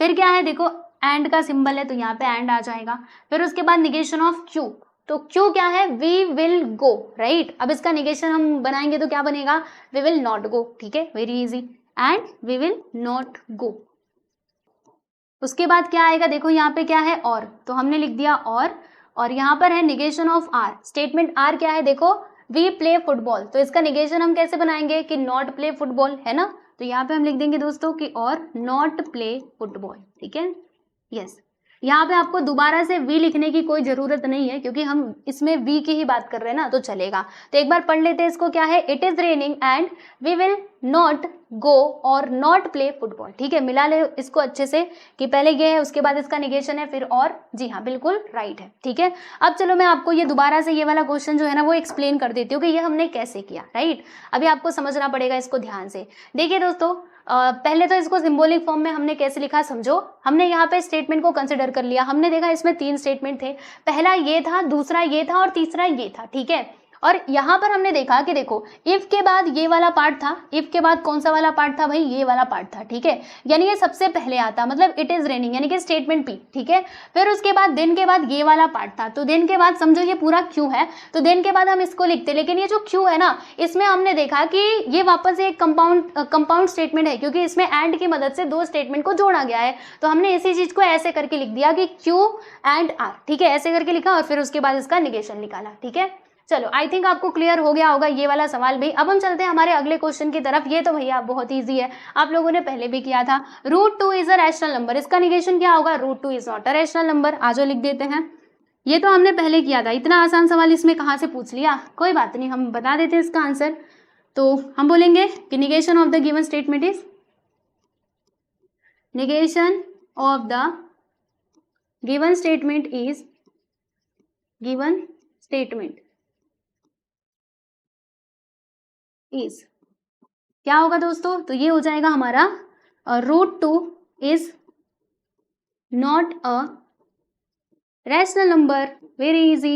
फिर क्या है, देखो एंड का सिंबल है तो यहाँ पे एंड आ जाएगा। फिर उसके बाद निगेशन ऑफ Q, तो Q क्या है, वी विल गो, राइट। अब इसका निगेशन हम बनाएंगे तो क्या बनेगा, वी विल नॉट गो, ठीक है, very easy, and we will not go. उसके बाद क्या आएगा, देखो यहाँ पे क्या है और, तो हमने लिख दिया और यहाँ पर है negation of R, statement R क्या है, देखो वी प्ले फुटबॉल, तो इसका निगेशन हम कैसे बनाएंगे कि नॉट प्ले फुटबॉल, है ना। तो यहाँ पे हम लिख देंगे दोस्तों कि और नॉट प्ले फुटबॉल, ठीक है, यस। यहाँ पे आपको दोबारा से वी लिखने की कोई जरूरत नहीं है क्योंकि हम इसमें वी की ही बात कर रहे हैं ना, तो चलेगा। तो एक बार पढ़ लेते हैं इसको, क्या है, it is raining and we will not go और नॉट प्ले फुटबॉल, ठीक है। मिला ले इसको अच्छे से कि पहले ये है उसके बाद इसका निगेशन है फिर और, जी हाँ बिल्कुल राइट है, ठीक है। अब चलो मैं आपको ये दोबारा से ये वाला क्वेश्चन जो है ना वो एक्सप्लेन कर देती हूँ कि ये हमने कैसे किया, राइट। अभी आपको समझना पड़ेगा इसको ध्यान से। देखिए दोस्तों पहले तो इसको सिंबॉलिक फॉर्म में हमने कैसे लिखा समझो। हमने यहाँ पे स्टेटमेंट को कंसिडर कर लिया, हमने देखा इसमें 3 स्टेटमेंट थे, पहला ये था, दूसरा ये था और तीसरा ये था, ठीक है। और यहाँ पर हमने देखा कि देखो इफ के बाद ये वाला पार्ट था, इफ के बाद कौन सा वाला पार्ट था भाई, ये वाला पार्ट था, ठीक है। यानी ये सबसे पहले आता, मतलब इट इज रेनिंग यानी कि स्टेटमेंट P, ठीक है। फिर उसके बाद देन के बाद ये वाला पार्ट था, तो देन के बाद समझो ये पूरा Q है, तो देन के बाद हम इसको लिखते, लेकिन ये जो Q है ना इसमें हमने देखा कि ये वापस एक कंपाउंड स्टेटमेंट है क्योंकि इसमें एंड की मदद से 2 स्टेटमेंट को जोड़ा गया है। तो हमने इसी चीज को ऐसे करके लिख दिया कि Q एंड R, ठीक है, ऐसे करके लिखा और फिर उसके बाद इसका निगेशन निकाला, ठीक है। चलो आई थिंक आपको क्लियर हो गया होगा ये वाला सवाल भी। अब हम चलते हैं हमारे अगले क्वेश्चन की तरफ। ये तो भैया बहुत इजी है, आप लोगों ने पहले भी किया था। √2 इज अ रैशनल नंबर, इसका निगेशन क्या होगा, √2 is not a rational number. आ जाओ लिख देते हैं, ये तो हमने पहले किया था, इतना आसान सवाल इसमें कहाँ से पूछ लिया, कोई बात नहीं, हम बता देते हैं इसका आंसर। तो हम बोलेंगे कि negation of the given statement is, negation of the given statement is, given statement is क्या होगा दोस्तों, तो ये हो जाएगा हमारा √2 is not a rational number, very easy.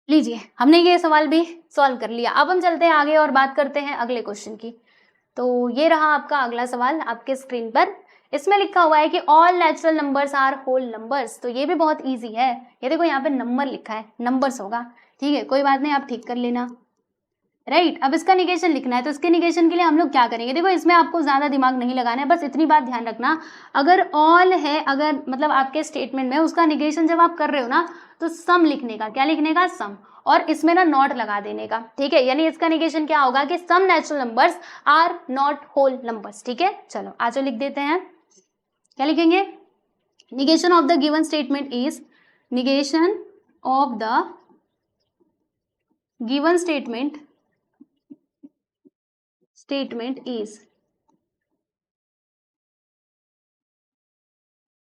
लीजिए हमने ये सवाल भी सॉल्व कर लिया। अब हम चलते हैं आगे और बात करते हैं अगले क्वेश्चन की। तो ये रहा आपका अगला सवाल आपके स्क्रीन पर। इसमें लिखा हुआ है कि all natural numbers are whole numbers, तो ये भी बहुत इजी है। ये देखो यहाँ पे नंबर लिखा है, नंबर्स होगा, ठीक है, कोई बात नहीं, आप ठीक कर लेना, राइट। अब इसका निगेशन लिखना है, तो इसके निगेशन के लिए हम लोग क्या करेंगे, देखो इसमें आपको ज्यादा दिमाग नहीं लगाना है, बस इतनी बात ध्यान रखना, अगर ऑल है, अगर मतलब आपके स्टेटमेंट में उसका निगेशन जब आप कर रहे हो ना तो सम लिखने का, क्या लिखने का, सम। और इसमें ना नॉट लगा देने का, ठीक है। यानी इसका निगेशन क्या होगा कि some natural numbers are not whole numbers, ठीक है। चलो आज लिख देते हैं, क्या लिखेंगे, negation of the given statement is, negation of the given statement is,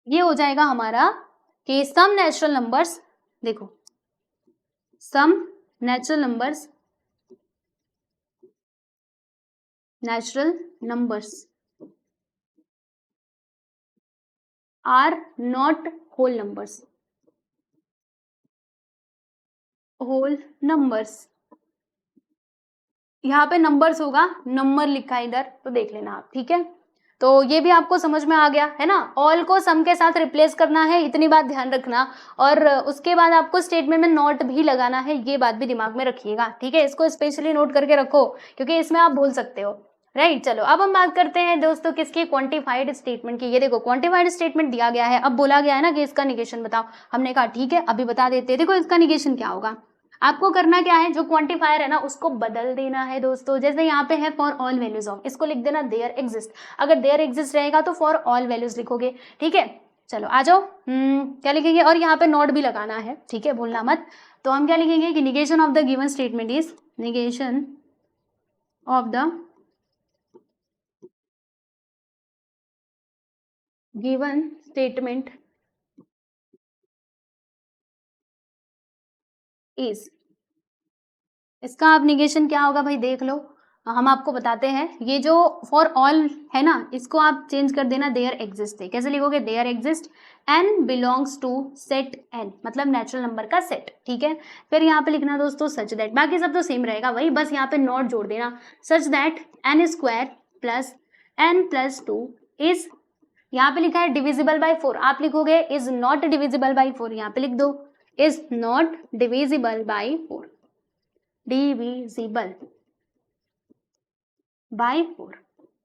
ये हो जाएगा हमारा कि सम नेचुरल नंबर्स, देखो some natural numbers are not whole numbers, यहाँ पे नंबर्स होगा, नंबर लिखा है इधर तो देख लेना आप, ठीक है। तो ये भी आपको समझ में आ गया है ना, ऑल को सम के साथ रिप्लेस करना है, इतनी बात ध्यान रखना, और उसके बाद आपको स्टेटमेंट में नॉट भी लगाना है, ये बात भी दिमाग में रखिएगा, ठीक है। इसको स्पेशली नोट करके रखो क्योंकि इसमें आप भूल सकते हो, राइट। चलो अब हम बात करते हैं दोस्तों किसकी, क्वांटिफाइड स्टेटमेंट की। ये देखो क्वांटिफाइड स्टेटमेंट दिया गया है, अब बोला गया है ना कि इसका निगेशन बताओ, हमने कहा ठीक है अभी बता देते हैं। देखो इसका निगेशन क्या होगा, आपको करना क्या है, जो क्वांटिफायर है ना उसको बदल देना है दोस्तों। जैसे यहाँ पे है फॉर ऑल वैल्यूज ऑफ, इसको लिख देना देयर एग्जिस्ट, अगर देयर एग्जिस्ट रहेगा तो फॉर ऑल वैल्यूज लिखोगे, ठीक है। चलो आ जाओ, क्या लिखेंगे, और यहाँ पे नॉट भी लगाना है, ठीक है, भूलना मत। तो हम क्या लिखेंगे कि negation of the given statement is, negation of the given statement is, इसका आप निगेशन क्या होगा भाई देख लो, हम आपको बताते हैं। ये जो फॉर ऑल है ना, इसको आप चेंज कर देना देयर एग्जिस्ट है। कैसे लिखोगे, there exist n belongs to set n, मतलब नेचुरल नंबर का सेट, ठीक है। फिर यहाँ पे लिखना दोस्तों सच दैट, बाकी सब तो सेम रहेगा वही, बस यहाँ पे नॉट जोड़ देना, such that n square plus n plus 2 is, यहाँ पे लिखा है डिविजिबल बाई 4, आप लिखोगे इज नॉट डिविजिबल बाई 4, यहाँ पे लिख दो is not divisible by 4, divisible by 4,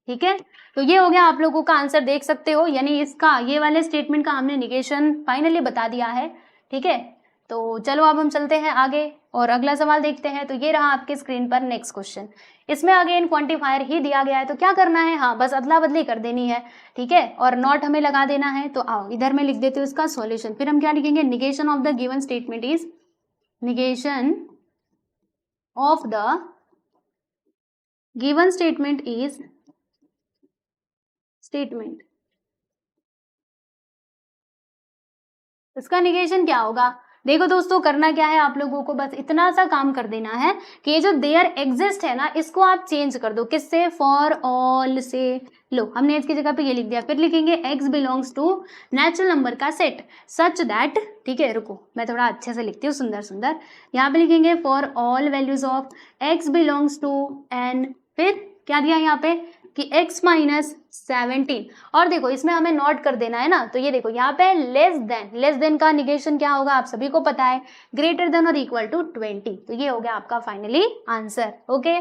ठीक है। तो ये हो गया आप लोगों का आंसर, देख सकते हो, यानी इसका ये वाले स्टेटमेंट का हमने निगेशन फाइनली बता दिया है, ठीक है। तो चलो अब हम चलते हैं आगे और अगला सवाल देखते हैं। तो ये रहा आपके स्क्रीन पर नेक्स्ट क्वेश्चन, इसमें अगेन क्वांटिफायर ही दिया गया है, तो क्या करना है, हाँ बस अदला बदली कर देनी है, ठीक है, और नॉट हमें लगा देना है। तो आओ इधर मैं लिख देती हूँ इसका सॉल्यूशन, फिर हम क्या लिखेंगे, negation of the given statement is, negation of the given statement is, statement, इसका निगेशन क्या होगा। देखो दोस्तों करना क्या है, आप लोगों को बस इतना सा काम कर देना है कि ये जो देयर एग्जिस्ट है ना, इसको आप चेंज कर दो, किससे, फॉर ऑल से। लो हमने इसकी जगह पे ये लिख दिया, फिर लिखेंगे x belongs to natural number का सेट सच दैट, ठीक है, रुको मैं थोड़ा अच्छे से लिखती हूँ, सुंदर सुंदर। यहाँ पे लिखेंगे for all values of x belongs to n, फिर क्या दिया यहाँ पे कि x माइनस 17, और देखो इसमें हमें नोट कर देना है ना, तो ये देखो यहाँ पे लेस देन का निगेशन क्या होगा, आप सभी को पता है, ग्रेटर देन और इक्वल टू 20। तो ये हो गया आपका फाइनली आंसर, ओके।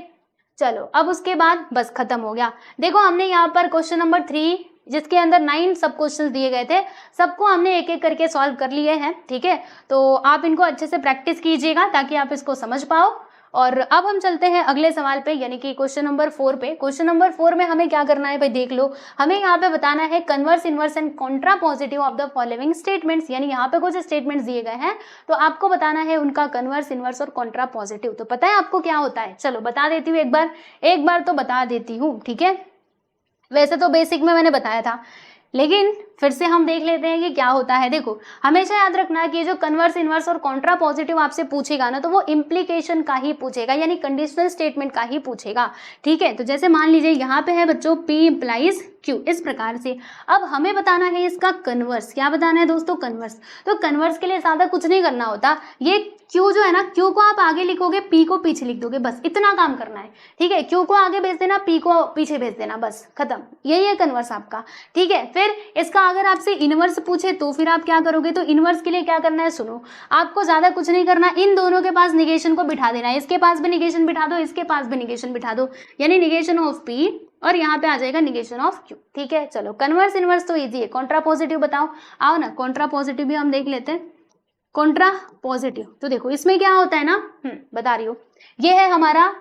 चलो अब उसके बाद बस खत्म हो गया। देखो हमने यहाँ पर क्वेश्चन नंबर 3 जिसके अंदर 9 सब क्वेश्चंस दिए गए थे, सबको हमने एक एक करके सॉल्व कर लिए हैं, ठीक है। तो आप इनको अच्छे से प्रैक्टिस कीजिएगा ताकि आप इसको समझ पाओ। और अब हम चलते हैं अगले सवाल पे, यानी कि क्वेश्चन नंबर 4 पे। क्वेश्चन नंबर 4 में हमें क्या करना है भाई देख लो, हमें यहाँ पे बताना है converse, inverse and Contra positive of the following statements, यानी यहाँ पे कुछ स्टेटमेंट्स दिए गए हैं तो आपको बताना है उनका कन्वर्स, इनवर्स और कॉन्ट्रा पॉजिटिव। तो पता है आपको क्या होता है, चलो बता देती हूँ, एक बार तो बता देती हूँ, ठीक है। वैसे तो बेसिक में मैंने बताया था, लेकिन फिर से हम देख लेते हैं कि क्या होता है। देखो हमेशा याद रखना कि जो कन्वर्स, इनवर्स और कॉन्ट्रा पॉजिटिव आपसे पूछेगा ना, तो वो इम्प्लीकेशन का ही पूछेगा, यानी कंडीशनल स्टेटमेंट का ही पूछेगा, ठीक है। तो जैसे मान लीजिए यहाँ पे है बच्चों P इम्प्लाइज Q, इस प्रकार से। अब हमें बताना है इसका कन्वर्स, क्या बताना है दोस्तों, कन्वर्स। तो कन्वर्स के लिए ज्यादा कुछ नहीं करना होता, ये Q जो है ना, Q को आप आगे लिखोगे, P को पीछे लिख दोगे, बस इतना काम करना है, ठीक है। Q को आगे भेज देना, P को पीछे भेज देना, बस खत्म, यही है कन्वर्स आपका, ठीक है। फिर इसका अगर आपसे इनवर्स पूछे तो फिर आप क्या करोगे, तो इनवर्स के लिए क्या करना है, सुनो, आपको ज्यादा कुछ नहीं करना, इन दोनों के पास निगेशन को बिठा देना है, इसके पास भी निगेशन बिठा दो, इसके पास भी निगेशन बिठा दो, यानी निगेशन ऑफ P और यहाँ पे आ जाएगा निगेशन ऑफ Q, ठीक है। चलो कन्वर्स, इनवर्स तो इजी है, कॉन्ट्रा पॉजिटिव बताओ, आओ ना कॉन्ट्रा पॉजिटिव भी हम देख लेते हैं। Contra positive. तो देखो इसमें क्या होता है ना, बता रही हूँ, ये है हमारा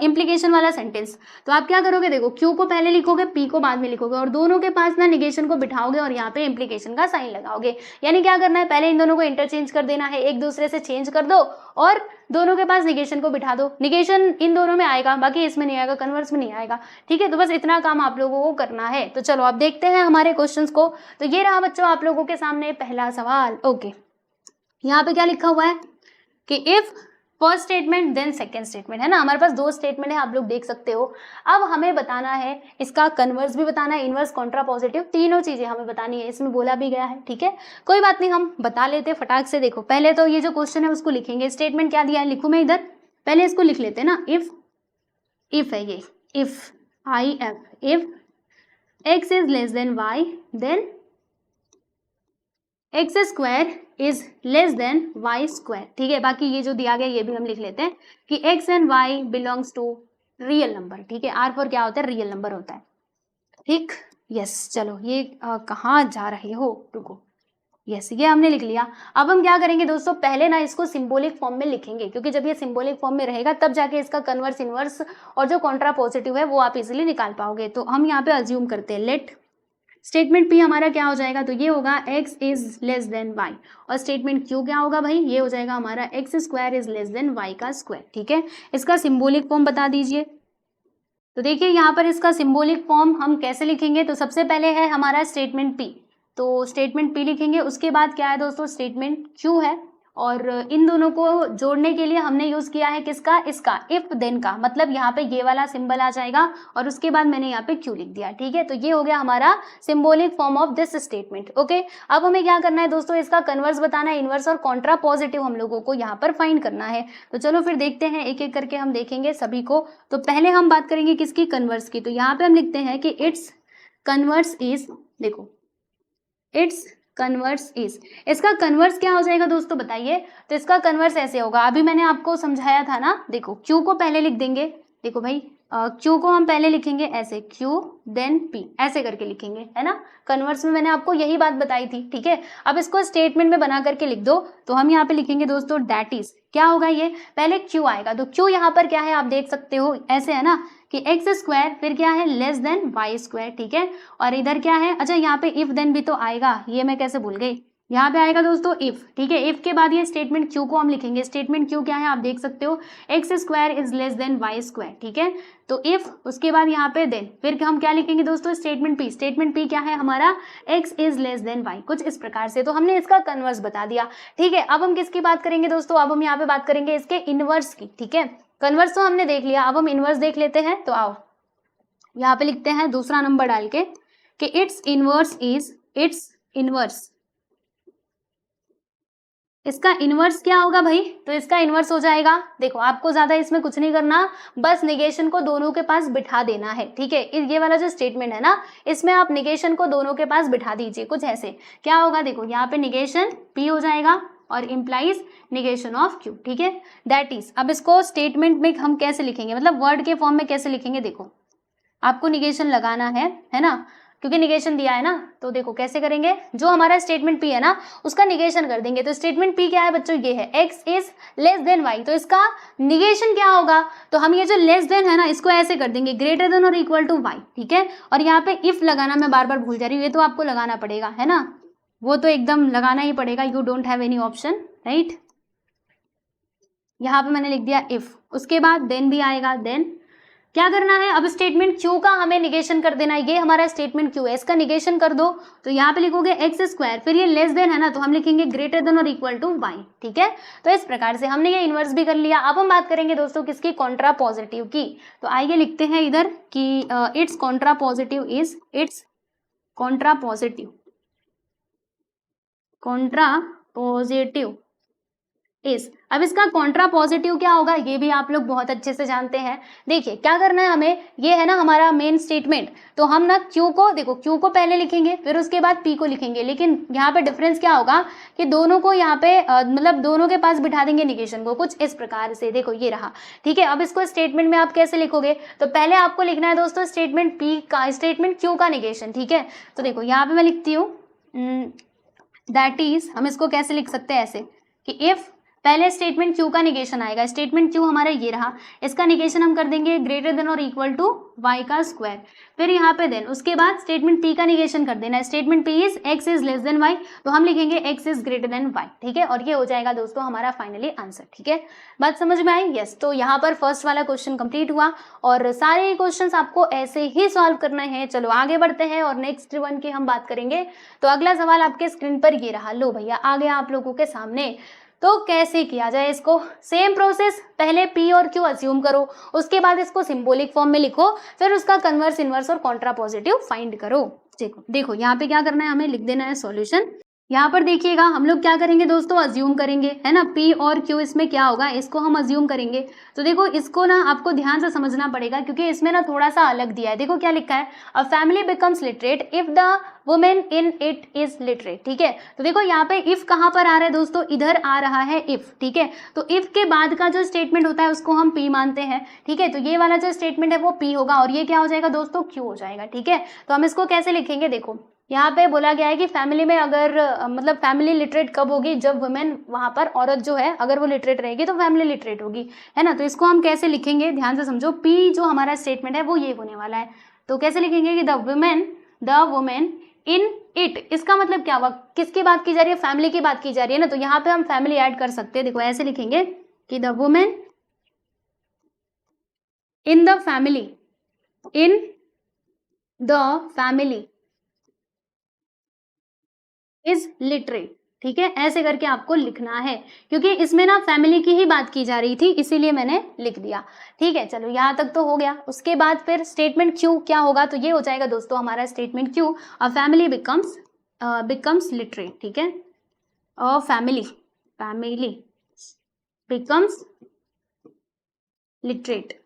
इम्प्लीकेशन वाला सेंटेंस। तो आप क्या करोगे, देखो क्यू को पहले लिखोगे, पी को बाद में लिखोगे, और दोनों के पास ना निगेशन को बिठाओगे और यहाँ पे इम्प्लीकेशन का साइन लगाओगे। यानी क्या करना है, पहले इन दोनों को इंटरचेंज कर देना है, एक दूसरे से चेंज कर दो और दोनों के पास निगेशन को बिठा दो। निगेशन इन दोनों में आएगा, बाकी इसमें नहीं आएगा, कन्वर्स में नहीं आएगा। ठीक है, तो बस इतना काम आप लोगों को करना है। तो चलो अब देखते हैं हमारे क्वेश्चंस को। तो ये रहा बच्चों आप लोगों के सामने पहला सवाल। ओके, यहाँ पे क्या लिखा हुआ है कि if first statement then second statement, है ना, हमारे पास दो स्टेटमेंट है, आप लोग देख सकते हो। अब हमें बताना है इसका कन्वर्स भी बताना है, इनवर्स, कॉन्ट्रा पॉजिटिव, तीनों चीजें हमें बतानी है। इसमें बोला भी गया है। ठीक है, कोई बात नहीं, हम बता लेते हैं फटाक से। देखो पहले तो ये जो क्वेश्चन है उसको लिखेंगे। स्टेटमेंट क्या दिया है लिखूं मैं इधर, पहले इसको लिख लेते हैं ना। इफ है ये, if x is less than y then x square is less than y square. ठीक है, बाकी ये जो दिया गया ये भी हम लिख लेते हैं कि x and y belongs to real number. ठीक है, आर फॉर क्या होता है, रियल नंबर होता है। ठीक, यस, चलो ये कहाँ जा रहे हो, रुको, यस, ये हमने लिख लिया। अब हम क्या करेंगे दोस्तों, पहले ना इसको सिंबॉलिक फॉर्म में लिखेंगे, क्योंकि जब ये सिंबॉलिक फॉर्म में रहेगा तब जाके इसका कन्वर्स, इनवर्स और जो कॉन्ट्रा पॉजिटिव है वो आप इजीली निकाल पाओगे। तो हम यहाँ पे अज्यूम करते हैं, लेट स्टेटमेंट पी हमारा क्या हो जाएगा, तो ये होगा x is less than y, और स्टेटमेंट क्यू क्या होगा भाई, ये हो जाएगा हमारा x square is less than y का स्क्वायर। ठीक है, इसका सिंबॉलिक फॉर्म बता दीजिए। तो देखिए यहाँ पर इसका सिंबॉलिक फॉर्म हम कैसे लिखेंगे, तो सबसे पहले है हमारा स्टेटमेंट पी, तो स्टेटमेंट पी लिखेंगे। उसके बाद क्या है दोस्तों, स्टेटमेंट क्यू है, और इन दोनों को जोड़ने के लिए हमने यूज किया है किसका, इसका इफ देन का, मतलब यहाँ पे ये वाला सिंबल आ जाएगा और उसके बाद मैंने यहाँ पे क्यू लिख दिया। ठीक है, तो ये हो गया हमारा symbolic form of this statement. Okay, अब हमें क्या करना है दोस्तों, इसका कन्वर्स बताना है, इनवर्स और कॉन्ट्रा पॉजिटिव हम लोगों को यहाँ पर फाइंड करना है। तो चलो फिर देखते हैं, एक एक करके हम देखेंगे सभी को। तो पहले हम बात करेंगे किसकी, कन्वर्स की। तो यहाँ पे हम लिखते हैं कि इट्स कन्वर्स इज, देखो इट्स कन्वर्स इज, इसका कन्वर्स क्या हो जाएगा दोस्तों बताइए। तो इसका कन्वर्स ऐसे होगा, अभी मैंने आपको समझाया था ना, देखो क्यू को पहले लिख देंगे, देखो भाई क्यू को हम पहले लिखेंगे ऐसे, क्यू देन पी, ऐसे करके लिखेंगे, है ना। कन्वर्स में मैंने आपको यही बात बताई थी। ठीक है, अब इसको स्टेटमेंट में बना करके लिख दो। तो हम यहाँ पे लिखेंगे दोस्तों दैट इज, क्या होगा ये, पहले क्यू आएगा, तो क्यू यहाँ पर क्या है आप देख सकते हो, ऐसे है ना कि एक्स स्क्वायर फिर क्या है लेस देन वाई स्क्वायर। ठीक है, और इधर क्या है, अच्छा यहाँ पे इफ देन भी तो आएगा, ये मैं कैसे भूल गई, यहाँ पे आएगा दोस्तों इफ। ठीक है, इफ के बाद ये स्टेटमेंट क्यू को हम लिखेंगे। स्टेटमेंट क्यू क्या है आप देख सकते हो, x square is less than y square. ठीक है, तो इफ, उसके बाद यहाँ पे देन, फिर हम क्या लिखेंगे दोस्तों, स्टेटमेंट पी। स्टेटमेंट पी क्या है हमारा, x is less than y, कुछ इस प्रकार से। तो हमने इसका कन्वर्स बता दिया। ठीक है, अब हम किसकी बात करेंगे दोस्तों, अब हम यहाँ पे बात करेंगे इसके इनवर्स की। ठीक है, कन्वर्स तो हमने देख लिया, अब हम इनवर्स देख लेते हैं। तो आओ यहाँ पे लिखते हैं दूसरा नंबर डाल के कि it's inverse is, it's inverse, इसका इनवर्स क्या होगा भाई, तो इसका इनवर्स हो जाएगा, देखो आपको ज्यादा इसमें कुछ नहीं करना, बस निगेशन को दोनों के पास बिठा देना है। ठीक है, ये वाला जो स्टेटमेंट है ना, इसमें आप निगेशन को दोनों के पास बिठा दीजिए, कुछ ऐसे। क्या होगा, देखो यहाँ पे निगेशन पी हो जाएगा और इम्प्लाइज निगेशन ऑफ क्यू। ठीक है, दैट इज, अब इसको स्टेटमेंट में हम कैसे लिखेंगे, मतलब वर्ड के फॉर्म में कैसे लिखेंगे, देखो आपको निगेशन लगाना है ना, क्योंकि निगेशन दिया है ना। तो देखो कैसे करेंगे, जो हमारा स्टेटमेंट पी है ना उसका निगेशन कर देंगे। तो स्टेटमेंट पी क्या है बच्चों, ये है x is less than y, तो इसका निगेशन क्या होगा, तो हम ये जो लेस देन है ना इसको ऐसे कर देंगे, ग्रेटर देन और इक्वल टू वाई। ठीक है, और यहाँ पे इफ लगाना मैं बार बार भूल जा रही हूँ, ये तो आपको लगाना पड़ेगा, है ना, वो तो एकदम लगाना ही पड़ेगा, you don't have any option, right. यहाँ पे मैंने लिख दिया इफ, उसके बाद देन भी आएगा, देन क्या करना है, अब स्टेटमेंट क्यू का हमें निगेशन कर देना है। ये हमारा स्टेटमेंट क्यू है, इसका निगेशन कर दो। तो यहाँ पे लिखोगे एक्स स्क्वायर, फिर ये लेस देन है ना, तो हम लिखेंगे ग्रेटर देन और इक्वल टू वाई। ठीक है, तो इस प्रकार से हमने ये इनवर्स भी कर लिया। अब हम बात करेंगे दोस्तों किसकी, कॉन्ट्रा पॉजिटिव की। तो आइए लिखते हैं इधर कि it's Contra positive is, it's Contra positive, Contra positive इस, अब इसका कॉन्ट्रा पॉजिटिव क्या होगा ये भी आप लोग बहुत अच्छे से जानते हैं। देखिए क्या करना है हमें, ये है ना हमारा मेन स्टेटमेंट, तो हम ना क्यू को, देखो क्यू को पहले लिखेंगे फिर उसके बाद पी को लिखेंगे, लेकिन यहाँ पे डिफरेंस क्या होगा कि दोनों को यहाँ पे मतलब दोनों के पास बिठा देंगे निगेशन को, कुछ इस प्रकार से। देखो ये रहा, ठीक है। अब इसको स्टेटमेंट में आप कैसे लिखोगे, तो पहले आपको लिखना है दोस्तों स्टेटमेंट पी का, स्टेटमेंट क्यू का निगेशन। ठीक है, तो देखो यहाँ पे मैं लिखती हूँ दैट इज, हम इसको कैसे लिख सकते हैं ऐसे, कि इफ पहले स्टेटमेंट क्यू का निगेशन आएगा, स्टेटमेंट क्यू हमारा ये रहा, इसका निगेशन हम कर देंगे ग्रेटर देन और इक्वल टू वाई का स्क्वायर, फिर यहाँ पे देन उसके बाद स्टेटमेंट पी का निगेशन कर देना है, statement P is x is less than y, तो हम लिखेंगे x is greater than y, ठीक है, और ये हो जाएगा दोस्तों हमारा फाइनली आंसर, ठीक है, बात समझ में आई? यस, तो यहाँ पर फर्स्ट वाला क्वेश्चन कंप्लीट हुआ और सारे क्वेश्चन आपको ऐसे ही सॉल्व करना है। चलो आगे बढ़ते हैं और नेक्स्ट वन की हम बात करेंगे। तो अगला सवाल आपके स्क्रीन पर ये रहा, लो भैया आ गया आप लोगों के सामने। तो कैसे किया जाए इसको? सेम प्रोसेस, पहले P और Q अज्यूम करो, उसके बाद इसको सिंबॉलिक फॉर्म में लिखो, फिर उसका कन्वर्स, इनवर्स और कॉन्ट्रापोजिटिव फाइंड करो। देखो देखो यहाँ पे क्या करना है, हमें लिख देना है सॉल्यूशन। यहाँ पर देखिएगा हम लोग क्या करेंगे दोस्तों, अज्यूम करेंगे, है ना, P और Q इसमें क्या होगा, इसको हम अज्यूम करेंगे। तो देखो इसको ना आपको ध्यान से समझना पड़ेगा क्योंकि इसमें ना थोड़ा सा अलग दिया है। देखो क्या लिखा है, a family becomes literate if the women in it is literate, ठीक है। तो देखो यहाँ पे इफ कहाँ पर आ रहा है दोस्तों, इधर आ रहा है इफ, ठीक है। तो इफ के बाद का जो स्टेटमेंट होता है उसको हम P मानते हैं, ठीक है। तो ये वाला जो स्टेटमेंट है वो P होगा और ये क्या हो जाएगा दोस्तों, Q हो जाएगा, ठीक है। तो हम इसको कैसे लिखेंगे, देखो यहाँ पे बोला गया है कि फैमिली में अगर मतलब फैमिली लिटरेट कब होगी, जब वुमेन, वहां पर औरत जो है अगर वो लिटरेट रहेगी तो फैमिली लिटरेट होगी, है ना। तो इसको हम कैसे लिखेंगे, ध्यान से समझो, P जो हमारा स्टेटमेंट है वो ये होने वाला है। तो कैसे लिखेंगे कि द वुमेन इन इट, इसका मतलब क्या हुआ, किसकी बात की जा रही है, फैमिली की बात की जा रही है ना। तो यहाँ पे हम फैमिली ऐड कर सकते हैं, देखो ऐसे लिखेंगे कि the women in the family, in the family is literate, ठीक है। ऐसे करके आपको लिखना है क्योंकि इसमें ना फैमिली की ही बात की जा रही थी, इसीलिए मैंने लिख दिया, ठीक है। चलो यहाँ तक तो हो गया। उसके बाद फिर स्टेटमेंट क्यू क्या होगा, तो ये हो जाएगा दोस्तों हमारा statement Q, a family becomes literate, ठीक है। A family becomes literate.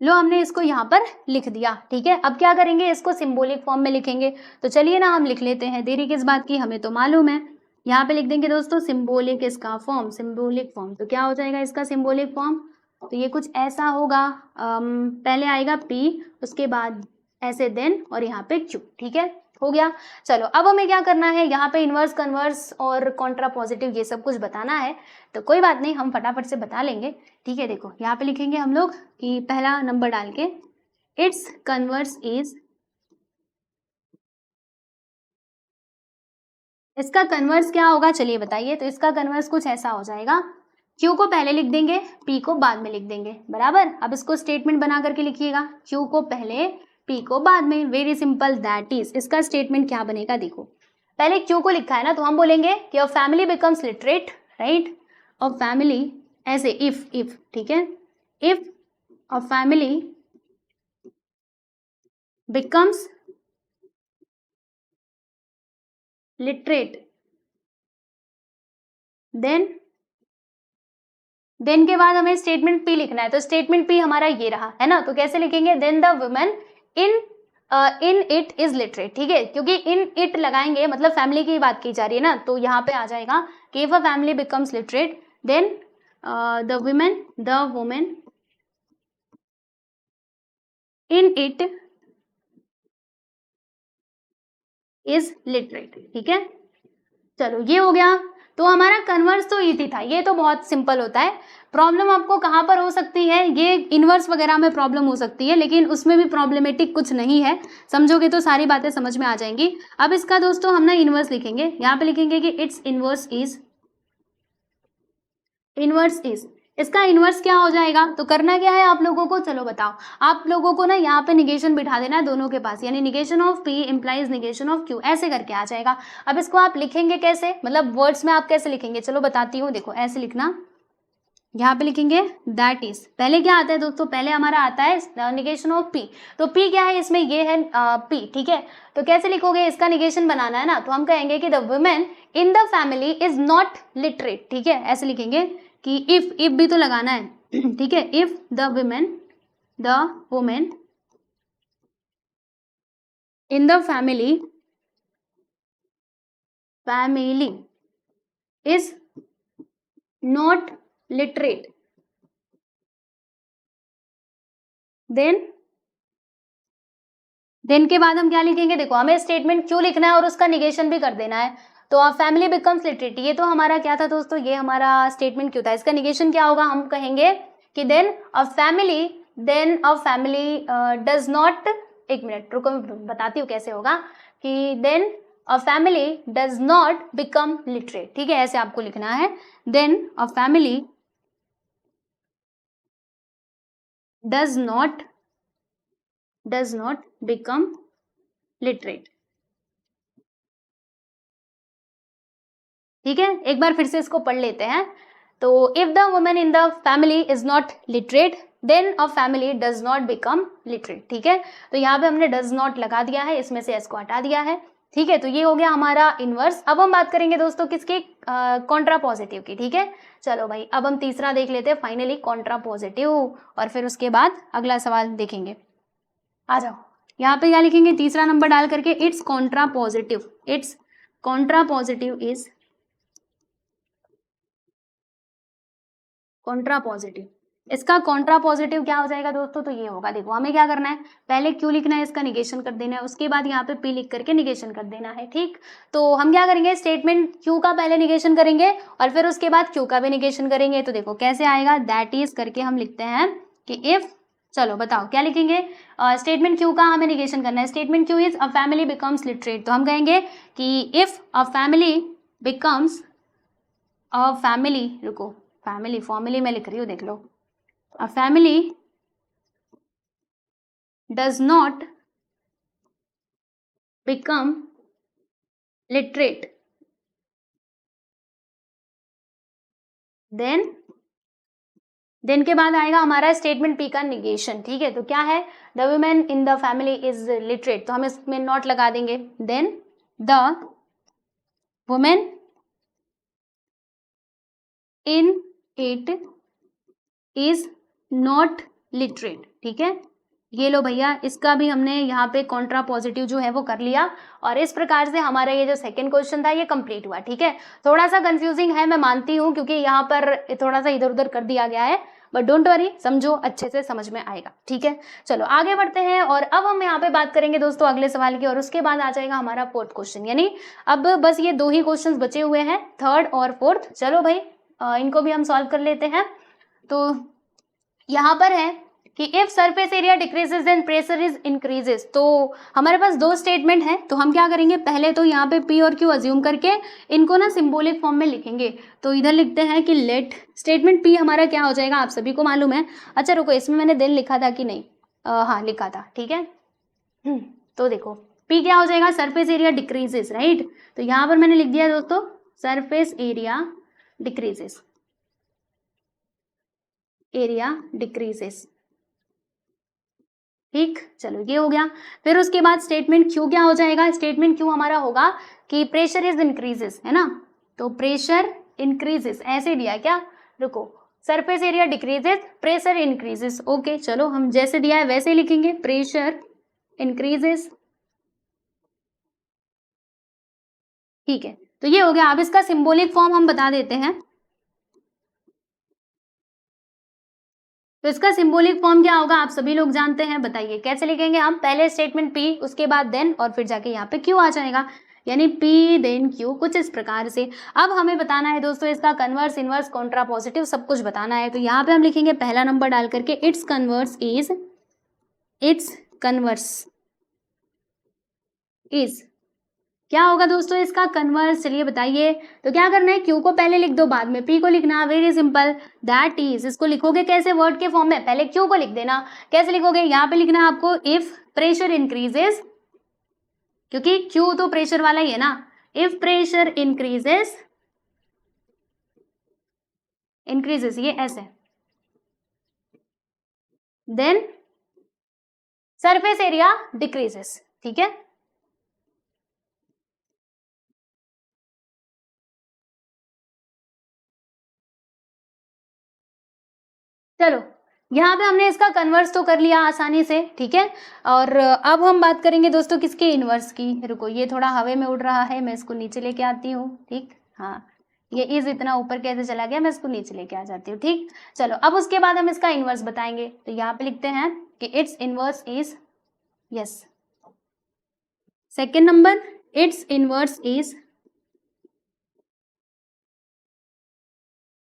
लो हमने इसको यहाँ पर लिख दिया, ठीक है। अब क्या करेंगे, इसको सिंबॉलिक फॉर्म में लिखेंगे। तो चलिए ना हम लिख लेते हैं, देरी किस बात की, हमें तो मालूम है। यहाँ पे लिख देंगे दोस्तों सिंबॉलिक, इसका फॉर्म सिंबॉलिक फॉर्म। तो क्या हो जाएगा इसका सिंबॉलिक फॉर्म, तो ये कुछ ऐसा होगा, पहले आएगा P, उसके बाद ऐसे देन और यहाँ पे Q, ठीक है, हो गया। चलो अब हमें क्या करना है, यहाँ पे इनवर्स, कन्वर्स और कॉन्ट्रा पॉजिटिव ये सब कुछ बताना है। तो कोई बात नहीं, हम फटाफट से बता लेंगे, ठीक है। देखो यहाँ पे लिखेंगे हम लोग कि पहला नंबर डाल के इट्स कन्वर्स इज, इसका कन्वर्स क्या होगा चलिए बताइए। तो इसका कन्वर्स कुछ ऐसा हो जाएगा, Q को पहले लिख देंगे, P को बाद में लिख देंगे, बराबर। अब इसको स्टेटमेंट बना करके लिखिएगा, Q को पहले, P को बाद में, वेरी सिंपल, दैट इज। इसका स्टेटमेंट क्या बनेगा, देखो पहले Q को लिखा है ना, तो हम बोलेंगे कि a family becomes literate, right. A family, ऐसे इफ, ठीक है, if a family becomes literate then के बाद हमें स्टेटमेंट P लिखना है। तो स्टेटमेंट P हमारा ये रहा, है ना। तो कैसे लिखेंगे, then the women in in it is literate, ठीक है। क्योंकि इन इट लगाएंगे मतलब फैमिली की बात की जा रही है ना, तो यहाँ पे आ जाएगा कि if a family becomes literate then the women in it is literate, ठीक है। चलो ये हो गया। तो हमारा कन्वर्स तो इजी था, ये तो बहुत सिंपल होता है। प्रॉब्लम आपको कहाँ पर हो सकती है, ये इनवर्स वगैरह में प्रॉब्लम हो सकती है, लेकिन उसमें भी प्रॉब्लमेटिक कुछ नहीं है, समझोगे तो सारी बातें समझ में आ जाएंगी। अब इसका दोस्तों हम ना इनवर्स लिखेंगे, यहाँ पे लिखेंगे कि इट्स इनवर्स इज, इसका इनवर्स क्या हो जाएगा। तो करना क्या है आप लोगों को, चलो बताओ, आप लोगों को ना यहाँ पे निगेशन बिठा देना है दोनों के पास, यानी negation of P implies negation of Q, ऐसे करके आ जाएगा। अब इसको आप लिखेंगे कैसे, मतलब वर्ड्स में आप कैसे लिखेंगे, चलो बताती हूँ। देखो ऐसे लिखना, यहाँ पे लिखेंगे दैट इज, पहले क्या आता है दोस्तों, पहले हमारा आता है निगेशन ऑफ P। तो P क्या है इसमें, ये है P, ठीक है। तो कैसे लिखोगे, इसका निगेशन बनाना है ना, तो हम कहेंगे कि the women in the family is not literate, ठीक है। ऐसे लिखेंगे कि इफ भी तो लगाना है, ठीक है। If the women in the family is not literate then then के बाद हम क्या लिखेंगे, देखो हमें स्टेटमेंट क्यों लिखना है और उसका निगेशन भी कर देना है। तो अ फैमिली बिकम्स लिटरेट, ये तो हमारा क्या था दोस्तों, ये हमारा स्टेटमेंट क्यों था, इसका निगेशन क्या होगा, हम कहेंगे कि then a family does not, एक मिनट रुको मैं बताती हूँ कैसे होगा, कि then a family does not become literate, ठीक है, ऐसे आपको लिखना है, then a family does not become literate. ठीक है, एक बार फिर से इसको पढ़ लेते हैं। तो if the women in the family is not literate then a family does not become literate. ठीक है, तो यहाँ पे हमने डज नॉट लगा दिया है, इसमें से एस को हटा दिया है। ठीक है, तो ये हो गया हमारा इनवर्स। अब हम बात करेंगे दोस्तों किसकी, कॉन्ट्रा पॉजिटिव की। ठीक है, चलो भाई अब हम तीसरा देख लेते हैं फाइनली, कॉन्ट्रा पॉजिटिव, और फिर उसके बाद अगला सवाल देखेंगे। आ जाओ, यहाँ पे क्या लिखेंगे, तीसरा नंबर डाल करके it's Contra positive, it's Contra positive is Contra positive. इसका कॉन्ट्रा पॉजिटिव क्या हो जाएगा दोस्तों, तो ये होगा, देखो हमें क्या करना है, पहले क्यू लिखना है, इसका निगेशन कर देना है, उसके बाद यहाँ पे पी लिख करके निगेशन कर देना है। ठीक, तो हम क्या करेंगे, स्टेटमेंट क्यू का पहले निगेशन करेंगे और फिर उसके बाद क्यू का भी निगेशन करेंगे। तो देखो कैसे आएगा, दैट इज करके हम लिखते हैं कि इफ, चलो बताओ क्या लिखेंगे, स्टेटमेंट क्यू का हमें निगेशन करना है, statement Q is a family becomes literate, तो हम कहेंगे कि if a family becomes a family, रुको फैमिली फॉर्मली में लिख रही हूँ, देख लो, a family does not become literate then के बाद आएगा हमारा स्टेटमेंट पी का निगेशन। ठीक है, तो क्या है, the women in the family is literate, तो हम इसमें नॉट लगा देंगे, then the women in it is not literate. ठीक है, ये लो भैया, इसका भी हमने यहाँ पे कॉन्ट्रा पॉजिटिव जो है वो कर लिया, और इस प्रकार से हमारा ये जो सेकंड क्वेश्चन था ये कंप्लीट हुआ। ठीक है, थोड़ा सा कंफ्यूजिंग है, मैं मानती हूँ, क्योंकि यहाँ पर थोड़ा सा इधर उधर कर दिया गया है, बट डोंट वरी, समझो, अच्छे से समझ में आएगा। ठीक है, चलो आगे बढ़ते हैं, और अब हम यहाँ पे बात करेंगे दोस्तों अगले सवाल की, और उसके बाद आ जाएगा हमारा फोर्थ क्वेश्चन, यानी अब बस ये दो ही क्वेश्चन बचे हुए हैं, थर्ड और फोर्थ। चलो भाई इनको भी हम सॉल्व कर लेते हैं। तो यहाँ पर है कि if surface area decreases then pressure is increases, तो हमारे पास दो स्टेटमेंट है, तो हम क्या करेंगे, पहले तो यहाँ पे पी और क्यू अज्यूम करके इनको ना सिंबॉलिक फॉर्म में लिखेंगे। तो इधर लिखते हैं कि लेट स्टेटमेंट पी हमारा क्या हो जाएगा, आप सभी को मालूम है। अच्छा रुको, इसमें मैंने देन लिखा था कि नहीं, हाँ लिखा था, ठीक है। तो देखो पी क्या हो जाएगा, सरफेस एरिया डिक्रीजेस, राइट, तो यहाँ पर मैंने लिख दिया दोस्तों surface area decreases, area decreases. ठीक, चलो ये हो गया। फिर उसके बाद स्टेटमेंट क्यू क्या हो जाएगा, स्टेटमेंट क्यू हमारा होगा कि प्रेशर इज इंक्रीजेस, है ना, तो प्रेशर इंक्रीजेस ऐसे दिया क्या, रुको, surface area decreases pressure increases, okay चलो हम जैसे दिया है वैसे ही लिखेंगे, प्रेशर इंक्रीजेस। ठीक है, तो ये हो गया। अब इसका सिंबॉलिक फॉर्म हम बता देते हैं, तो इसका सिंबॉलिक फॉर्म क्या होगा आप सभी लोग जानते हैं, बताइए कैसे लिखेंगे हम, पहले स्टेटमेंट पी, उसके बाद देन, और फिर जाके यहाँ पे क्यू आ जाएगा, यानी पी देन क्यू, कुछ इस प्रकार से। अब हमें बताना है दोस्तों इसका कन्वर्स, इनवर्स, कॉन्ट्रा पॉजिटिव सब कुछ बताना है। तो यहाँ पे हम लिखेंगे पहला नंबर डाल करके इट्स कन्वर्स इज क्या होगा दोस्तों इसका कन्वर्स, चलिए बताइए। तो क्या करना है, क्यू को पहले लिख दो, बाद में पी को लिखना, वेरी सिंपल, दैट इज, इसको लिखोगे कैसे, वर्ड के फॉर्म में, पहले क्यू को लिख देना, कैसे लिखोगे, यहाँ पे लिखना है आपको इफ प्रेशर इंक्रीजेस, क्योंकि क्यू तो प्रेशर वाला ही है ना, इफ प्रेशर इंक्रीजेस ये ऐसे, देन सरफेस एरिया डिक्रीजेस। ठीक है, चलो यहाँ पे हमने इसका कन्वर्स तो कर लिया आसानी से, ठीक है। और अब हम बात करेंगे दोस्तों किसके इनवर्स की, रुको ये थोड़ा हवा में उड़ रहा है, मैं इसको नीचे लेके आती हूँ, ठीक, हाँ ये इज इतना ऊपर कैसे चला गया, मैं इसको नीचे लेके आ जाती हूँ, ठीक। चलो अब उसके बाद हम इसका इनवर्स बताएंगे, तो यहाँ पे लिखते हैं कि it's inverse is, yes second number it's inverse is,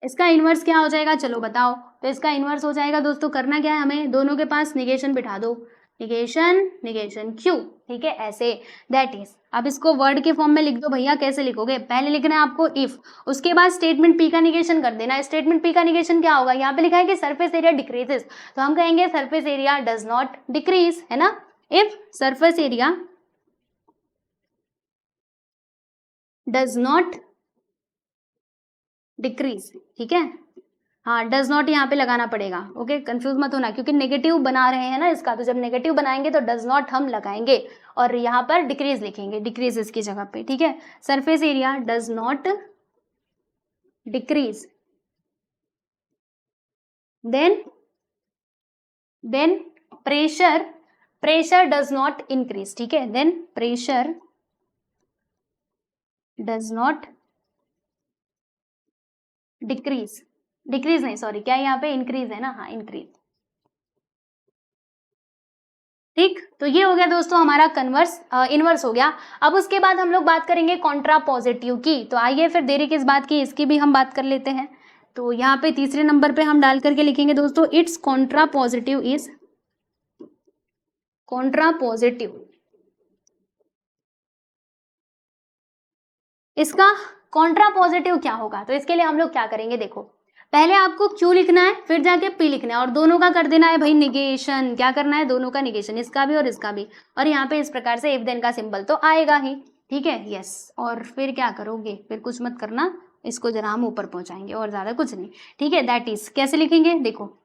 इसका इनवर्स क्या हो जाएगा, चलो बताओ। तो इसका इनवर्स हो जाएगा दोस्तों, करना क्या है हमें, दोनों के पास निगेशन बिठा दो, निगेशन निगेशन क्यू, ठीक है ऐसे, दैट इज। अब इसको वर्ड के फॉर्म में लिख दो भैया, कैसे लिखोगे, पहले लिखना है आपको इफ, उसके बाद स्टेटमेंट पी का निगेशन कर देना। स्टेटमेंट पी का निगेशन क्या होगा, यहाँ पे लिखा है कि सरफेस एरिया डिक्रीजेस, तो हम कहेंगे surface area does not decrease, है ना। If surface area does not decrease, ठीक है, हाँ डज नॉट यहाँ पे लगाना पड़ेगा, ओके कंफ्यूज मत होना, क्योंकि नेगेटिव बना रहे हैं ना इसका, तो जब नेगेटिव बनाएंगे तो डज नॉट हम लगाएंगे और यहाँ पर डिक्रीज लिखेंगे, डिक्रीज इसकी जगह पे, ठीक है। Surface area does not decrease, then pressure does not increase, ठीक है, then pressure does not decrease, decrease नहीं सॉरी, क्या यहाँ पे इंक्रीज है ना, हाँ इंक्रीज, ठीक। तो ये हो गया दोस्तों हमारा कन्वर्स इनवर्स हो गया। अब उसके बाद हम लोग बात करेंगे कॉन्ट्रा पॉजिटिव की, तो आइए फिर देरी किस बात की, इसकी भी हम बात कर लेते हैं। तो यहाँ पे तीसरे नंबर पे हम डाल करके लिखेंगे दोस्तों, it's Contra positive is, Contra positive, इसका कॉन्ट्रा पॉजिटिव क्या होगा, तो इसके लिए हम लोग क्या करेंगे, देखो पहले आपको क्यू लिखना है, फिर जाके पी लिखना है, और दोनों का कर देना है भाई निगेशन, क्या करना है, दोनों का निगेशन, इसका भी और इसका भी, और यहाँ पे इस प्रकार से इफ देन का सिंबल तो आएगा ही, ठीक है, यस। और फिर क्या करोगे, फिर कुछ मत करना, इसको जरा हम ऊपर पहुंचाएंगे और ज्यादा कुछ नहीं, ठीक है। दैट इज कैसे लिखेंगे, देखो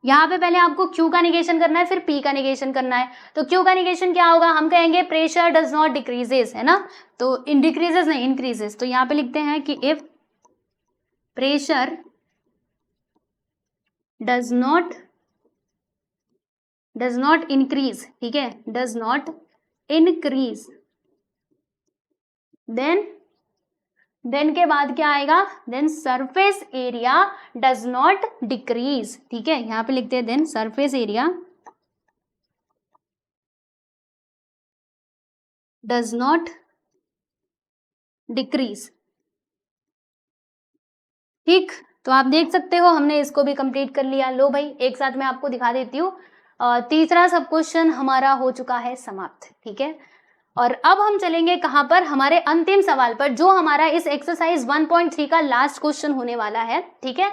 यहाँ पे पहले आपको Q का निगेशन करना है, फिर P का निगेशन करना है। तो Q का निगेशन क्या होगा, हम कहेंगे प्रेशर डज नॉट डिक्रीजेस, है ना, तो इन डिक्रीजेस नहीं इंक्रीजेस, तो यहाँ पे लिखते हैं कि if pressure does not increase, ठीक है, डज नॉट इंक्रीज, देन के बाद क्या आएगा, then surface area does not decrease, ठीक है, यहां पे लिखते हैं then surface area does not decrease, ठीक। तो आप देख सकते हो हमने इसको भी कंप्लीट कर लिया। लो भाई एक साथ मैं आपको दिखा देती हूँ, तीसरा सब क्वेश्चन हमारा हो चुका है समाप्त, ठीक है। और अब हम चलेंगे कहां पर, हमारे अंतिम सवाल पर, जो हमारा इस एक्सरसाइज 1.3 का लास्ट क्वेश्चन होने वाला है, ठीक है।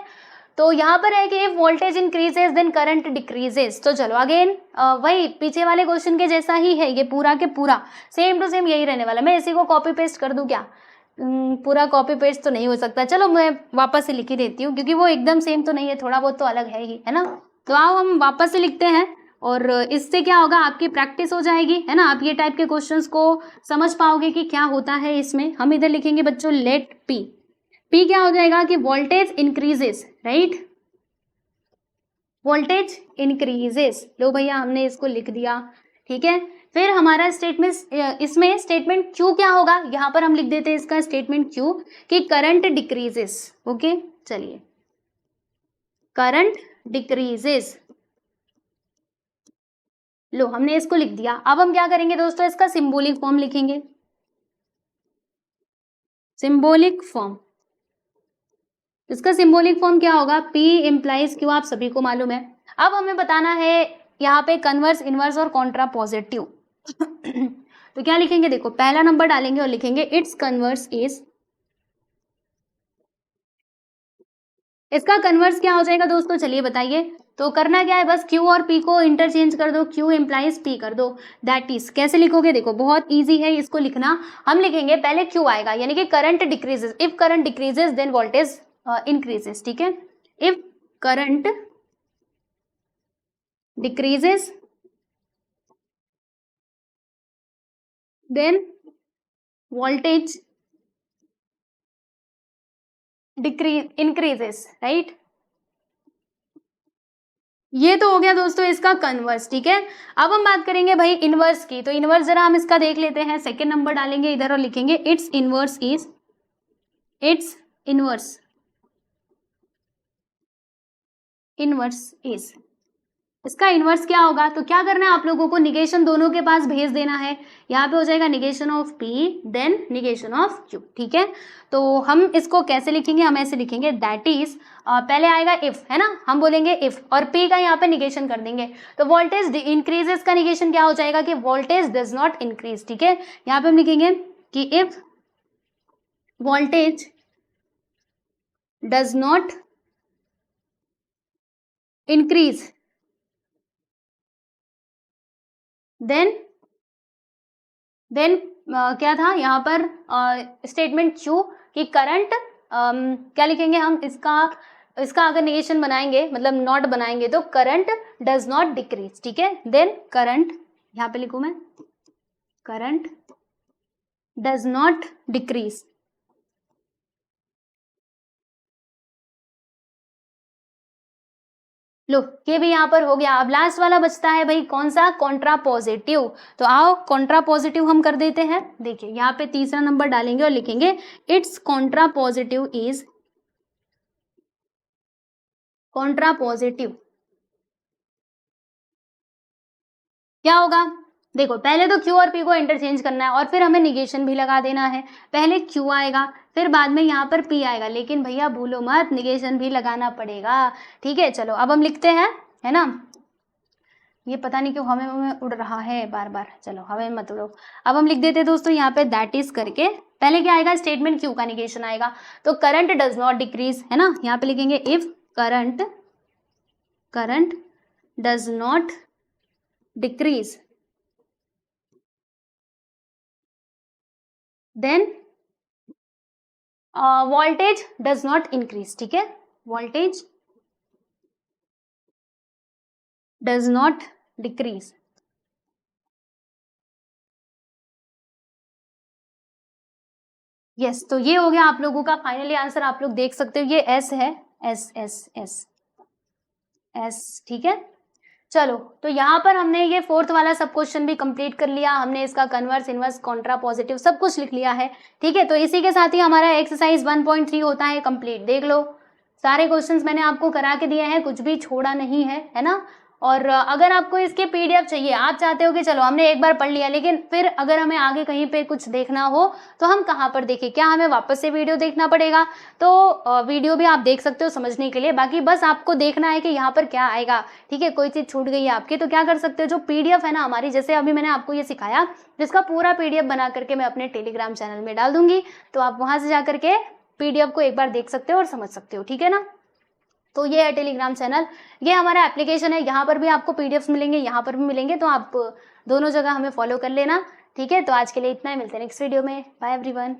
तो यहाँ पर है कि if voltage increases then current decreases, तो चलो अगेन वही पीछे वाले क्वेश्चन के जैसा ही है, ये पूरा के पूरा सेम टू सेम यही रहने वाला। मैं इसी को कॉपी पेस्ट कर दूं क्या, पूरा कॉपी पेस्ट तो नहीं हो सकता, चलो मैं वापस से लिख ही देती हूँ, क्योंकि वो एकदम सेम तो नहीं है, थोड़ा बहुत तो अलग है ही, है ना। तो आओ हम वापस से लिखते हैं, और इससे क्या होगा, आपकी प्रैक्टिस हो जाएगी, है ना, आप ये टाइप के क्वेश्चंस को समझ पाओगे कि क्या होता है इसमें। हम इधर लिखेंगे बच्चों लेट पी, पी क्या हो जाएगा कि voltage increases, right, voltage increases, लो भैया हमने इसको लिख दिया, ठीक है। फिर हमारा स्टेटमेंट, इसमें स्टेटमेंट क्यू क्या होगा, यहाँ पर हम लिख देते हैं इसका स्टेटमेंट क्यू कि करंट डिक्रीजेस, ओके चलिए, करंट डिक्रीजेस, लो हमने इसको लिख दिया। अब हम क्या करेंगे दोस्तों, इसका सिंबॉलिक फॉर्म लिखेंगे, सिंबॉलिक फॉर्म, इसका सिंबॉलिक फॉर्म क्या होगा, P इम्प्लाइज Q, आप सभी को मालूम है। अब हमें बताना है यहाँ पे कन्वर्स, इनवर्स और कॉन्ट्रा पॉजिटिव। तो क्या लिखेंगे, देखो पहला नंबर डालेंगे और लिखेंगे इट्स कन्वर्स इज, इसका कन्वर्स क्या हो जाएगा दोस्तों, चलिए बताइए। तो करना क्या है, बस Q और P को इंटरचेंज कर दो, Q इम्प्लाइज P कर दो, दैट इज कैसे लिखोगे, देखो बहुत इजी है इसको लिखना। हम लिखेंगे पहले Q आएगा, यानी कि current decreases, if current decreases then voltage increases, ठीक है, if current decreases then voltage increases, right. ये तो हो गया दोस्तों इसका कन्वर्स, ठीक है। अब हम बात करेंगे भाई इनवर्स की, तो इनवर्स जरा हम इसका देख लेते हैं। सेकेंड नंबर डालेंगे इधर और लिखेंगे it's inverse is, it's inverse is, इसका इन्वर्स क्या होगा, तो क्या करना है आप लोगों को, निगेशन दोनों के पास भेज देना है। यहाँ पे हो जाएगा negation of P then negation of Q, ठीक है। तो हम इसको कैसे लिखेंगे, हम ऐसे लिखेंगे दैट इज, पहले आएगा इफ, है ना, हम बोलेंगे इफ और P का यहाँ पे निगेशन कर देंगे। तो वोल्टेज इंक्रीजेस का निगेशन क्या हो जाएगा कि वोल्टेज डज नॉट इंक्रीज, ठीक है। यहाँ पे हम लिखेंगे कि if voltage does not increase then क्या था यहाँ पर स्टेटमेंट Q कि करंट, क्या लिखेंगे हम, इसका अगर निगेशन बनाएंगे मतलब नॉट बनाएंगे तो करंट डज नॉट डिक्रीज, ठीक है। देन करंट, यहाँ पे लिखूं मैं, करंट डज नॉट डिक्रीज। लो ये भी यहाँ पर हो गया। अब लास्ट वाला बचता है भाई कौन सा, कॉन्ट्रा पॉजिटिव। तो आओ कॉन्ट्रा पॉजिटिव हम कर देते हैं। देखिए यहाँ पे तीसरा नंबर डालेंगे और लिखेंगे it's Contra positive is, Contra positive क्या होगा, देखो पहले तो Q और P को इंटरचेंज करना है और फिर हमें निगेशन भी लगा देना है। पहले Q आएगा फिर बाद में यहाँ पर P आएगा, लेकिन भैया भूलो मत निगेशन भी लगाना पड़ेगा, ठीक है। चलो अब हम लिखते हैं, है ना, ये पता नहीं क्यों हमें उड़ रहा है बार बार, चलो हमें मत उड़ो। अब हम लिख देते हैं दोस्तों यहाँ पे दैट इज करके, पहले क्या आएगा, स्टेटमेंट Q का निगेशन आएगा। तो करंट डज नॉट डिक्रीज, है ना, यहाँ पे लिखेंगे if current does not decrease then voltage does not increase, ठीक है, voltage does not decrease. Yes, तो ये हो गया आप लोगों का फाइनली आंसर। आप लोग देख सकते हो ये एस है, एस एस एस एस, ठीक है। चलो तो यहाँ पर हमने ये फोर्थ वाला सब क्वेश्चन भी कंप्लीट कर लिया, हमने इसका कन्वर्स, इनवर्स, कॉन्ट्रा पॉजिटिव सब कुछ लिख लिया है, ठीक है। तो इसी के साथ ही हमारा एक्सरसाइज 1.3 होता है कंप्लीट। देख लो सारे क्वेश्चंस मैंने आपको करा के दिए हैं, कुछ भी छोड़ा नहीं है ना। और अगर आपको इसके पीडीएफ चाहिए, आप चाहते हो कि चलो हमने एक बार पढ़ लिया लेकिन फिर अगर हमें आगे कहीं पे कुछ देखना हो तो हम कहाँ पर देखें, क्या हमें वापस से वीडियो देखना पड़ेगा, तो वीडियो भी आप देख सकते हो समझने के लिए। बाकी बस आपको देखना है कि यहाँ पर क्या आएगा, ठीक है। कोई चीज़ छूट गई है आपकी तो क्या कर सकते हो, जो पीडीएफ है ना हमारी, जैसे अभी मैंने आपको ये सिखाया, जिसका पूरा पीडीएफ बना करके मैं अपने टेलीग्राम चैनल में डाल दूंगी, तो आप वहाँ से जा करके पीडीएफ को एक बार देख सकते हो और समझ सकते हो, ठीक है ना। तो ये है टेलीग्राम चैनल, ये हमारा एप्लीकेशन है, यहाँ पर भी आपको पीडीएफ्स मिलेंगे, यहाँ पर भी मिलेंगे, तो आप दोनों जगह हमें फॉलो कर लेना, ठीक है। तो आज के लिए इतना ही, मिलते हैं नेक्स्ट वीडियो में, बाय एवरीवन।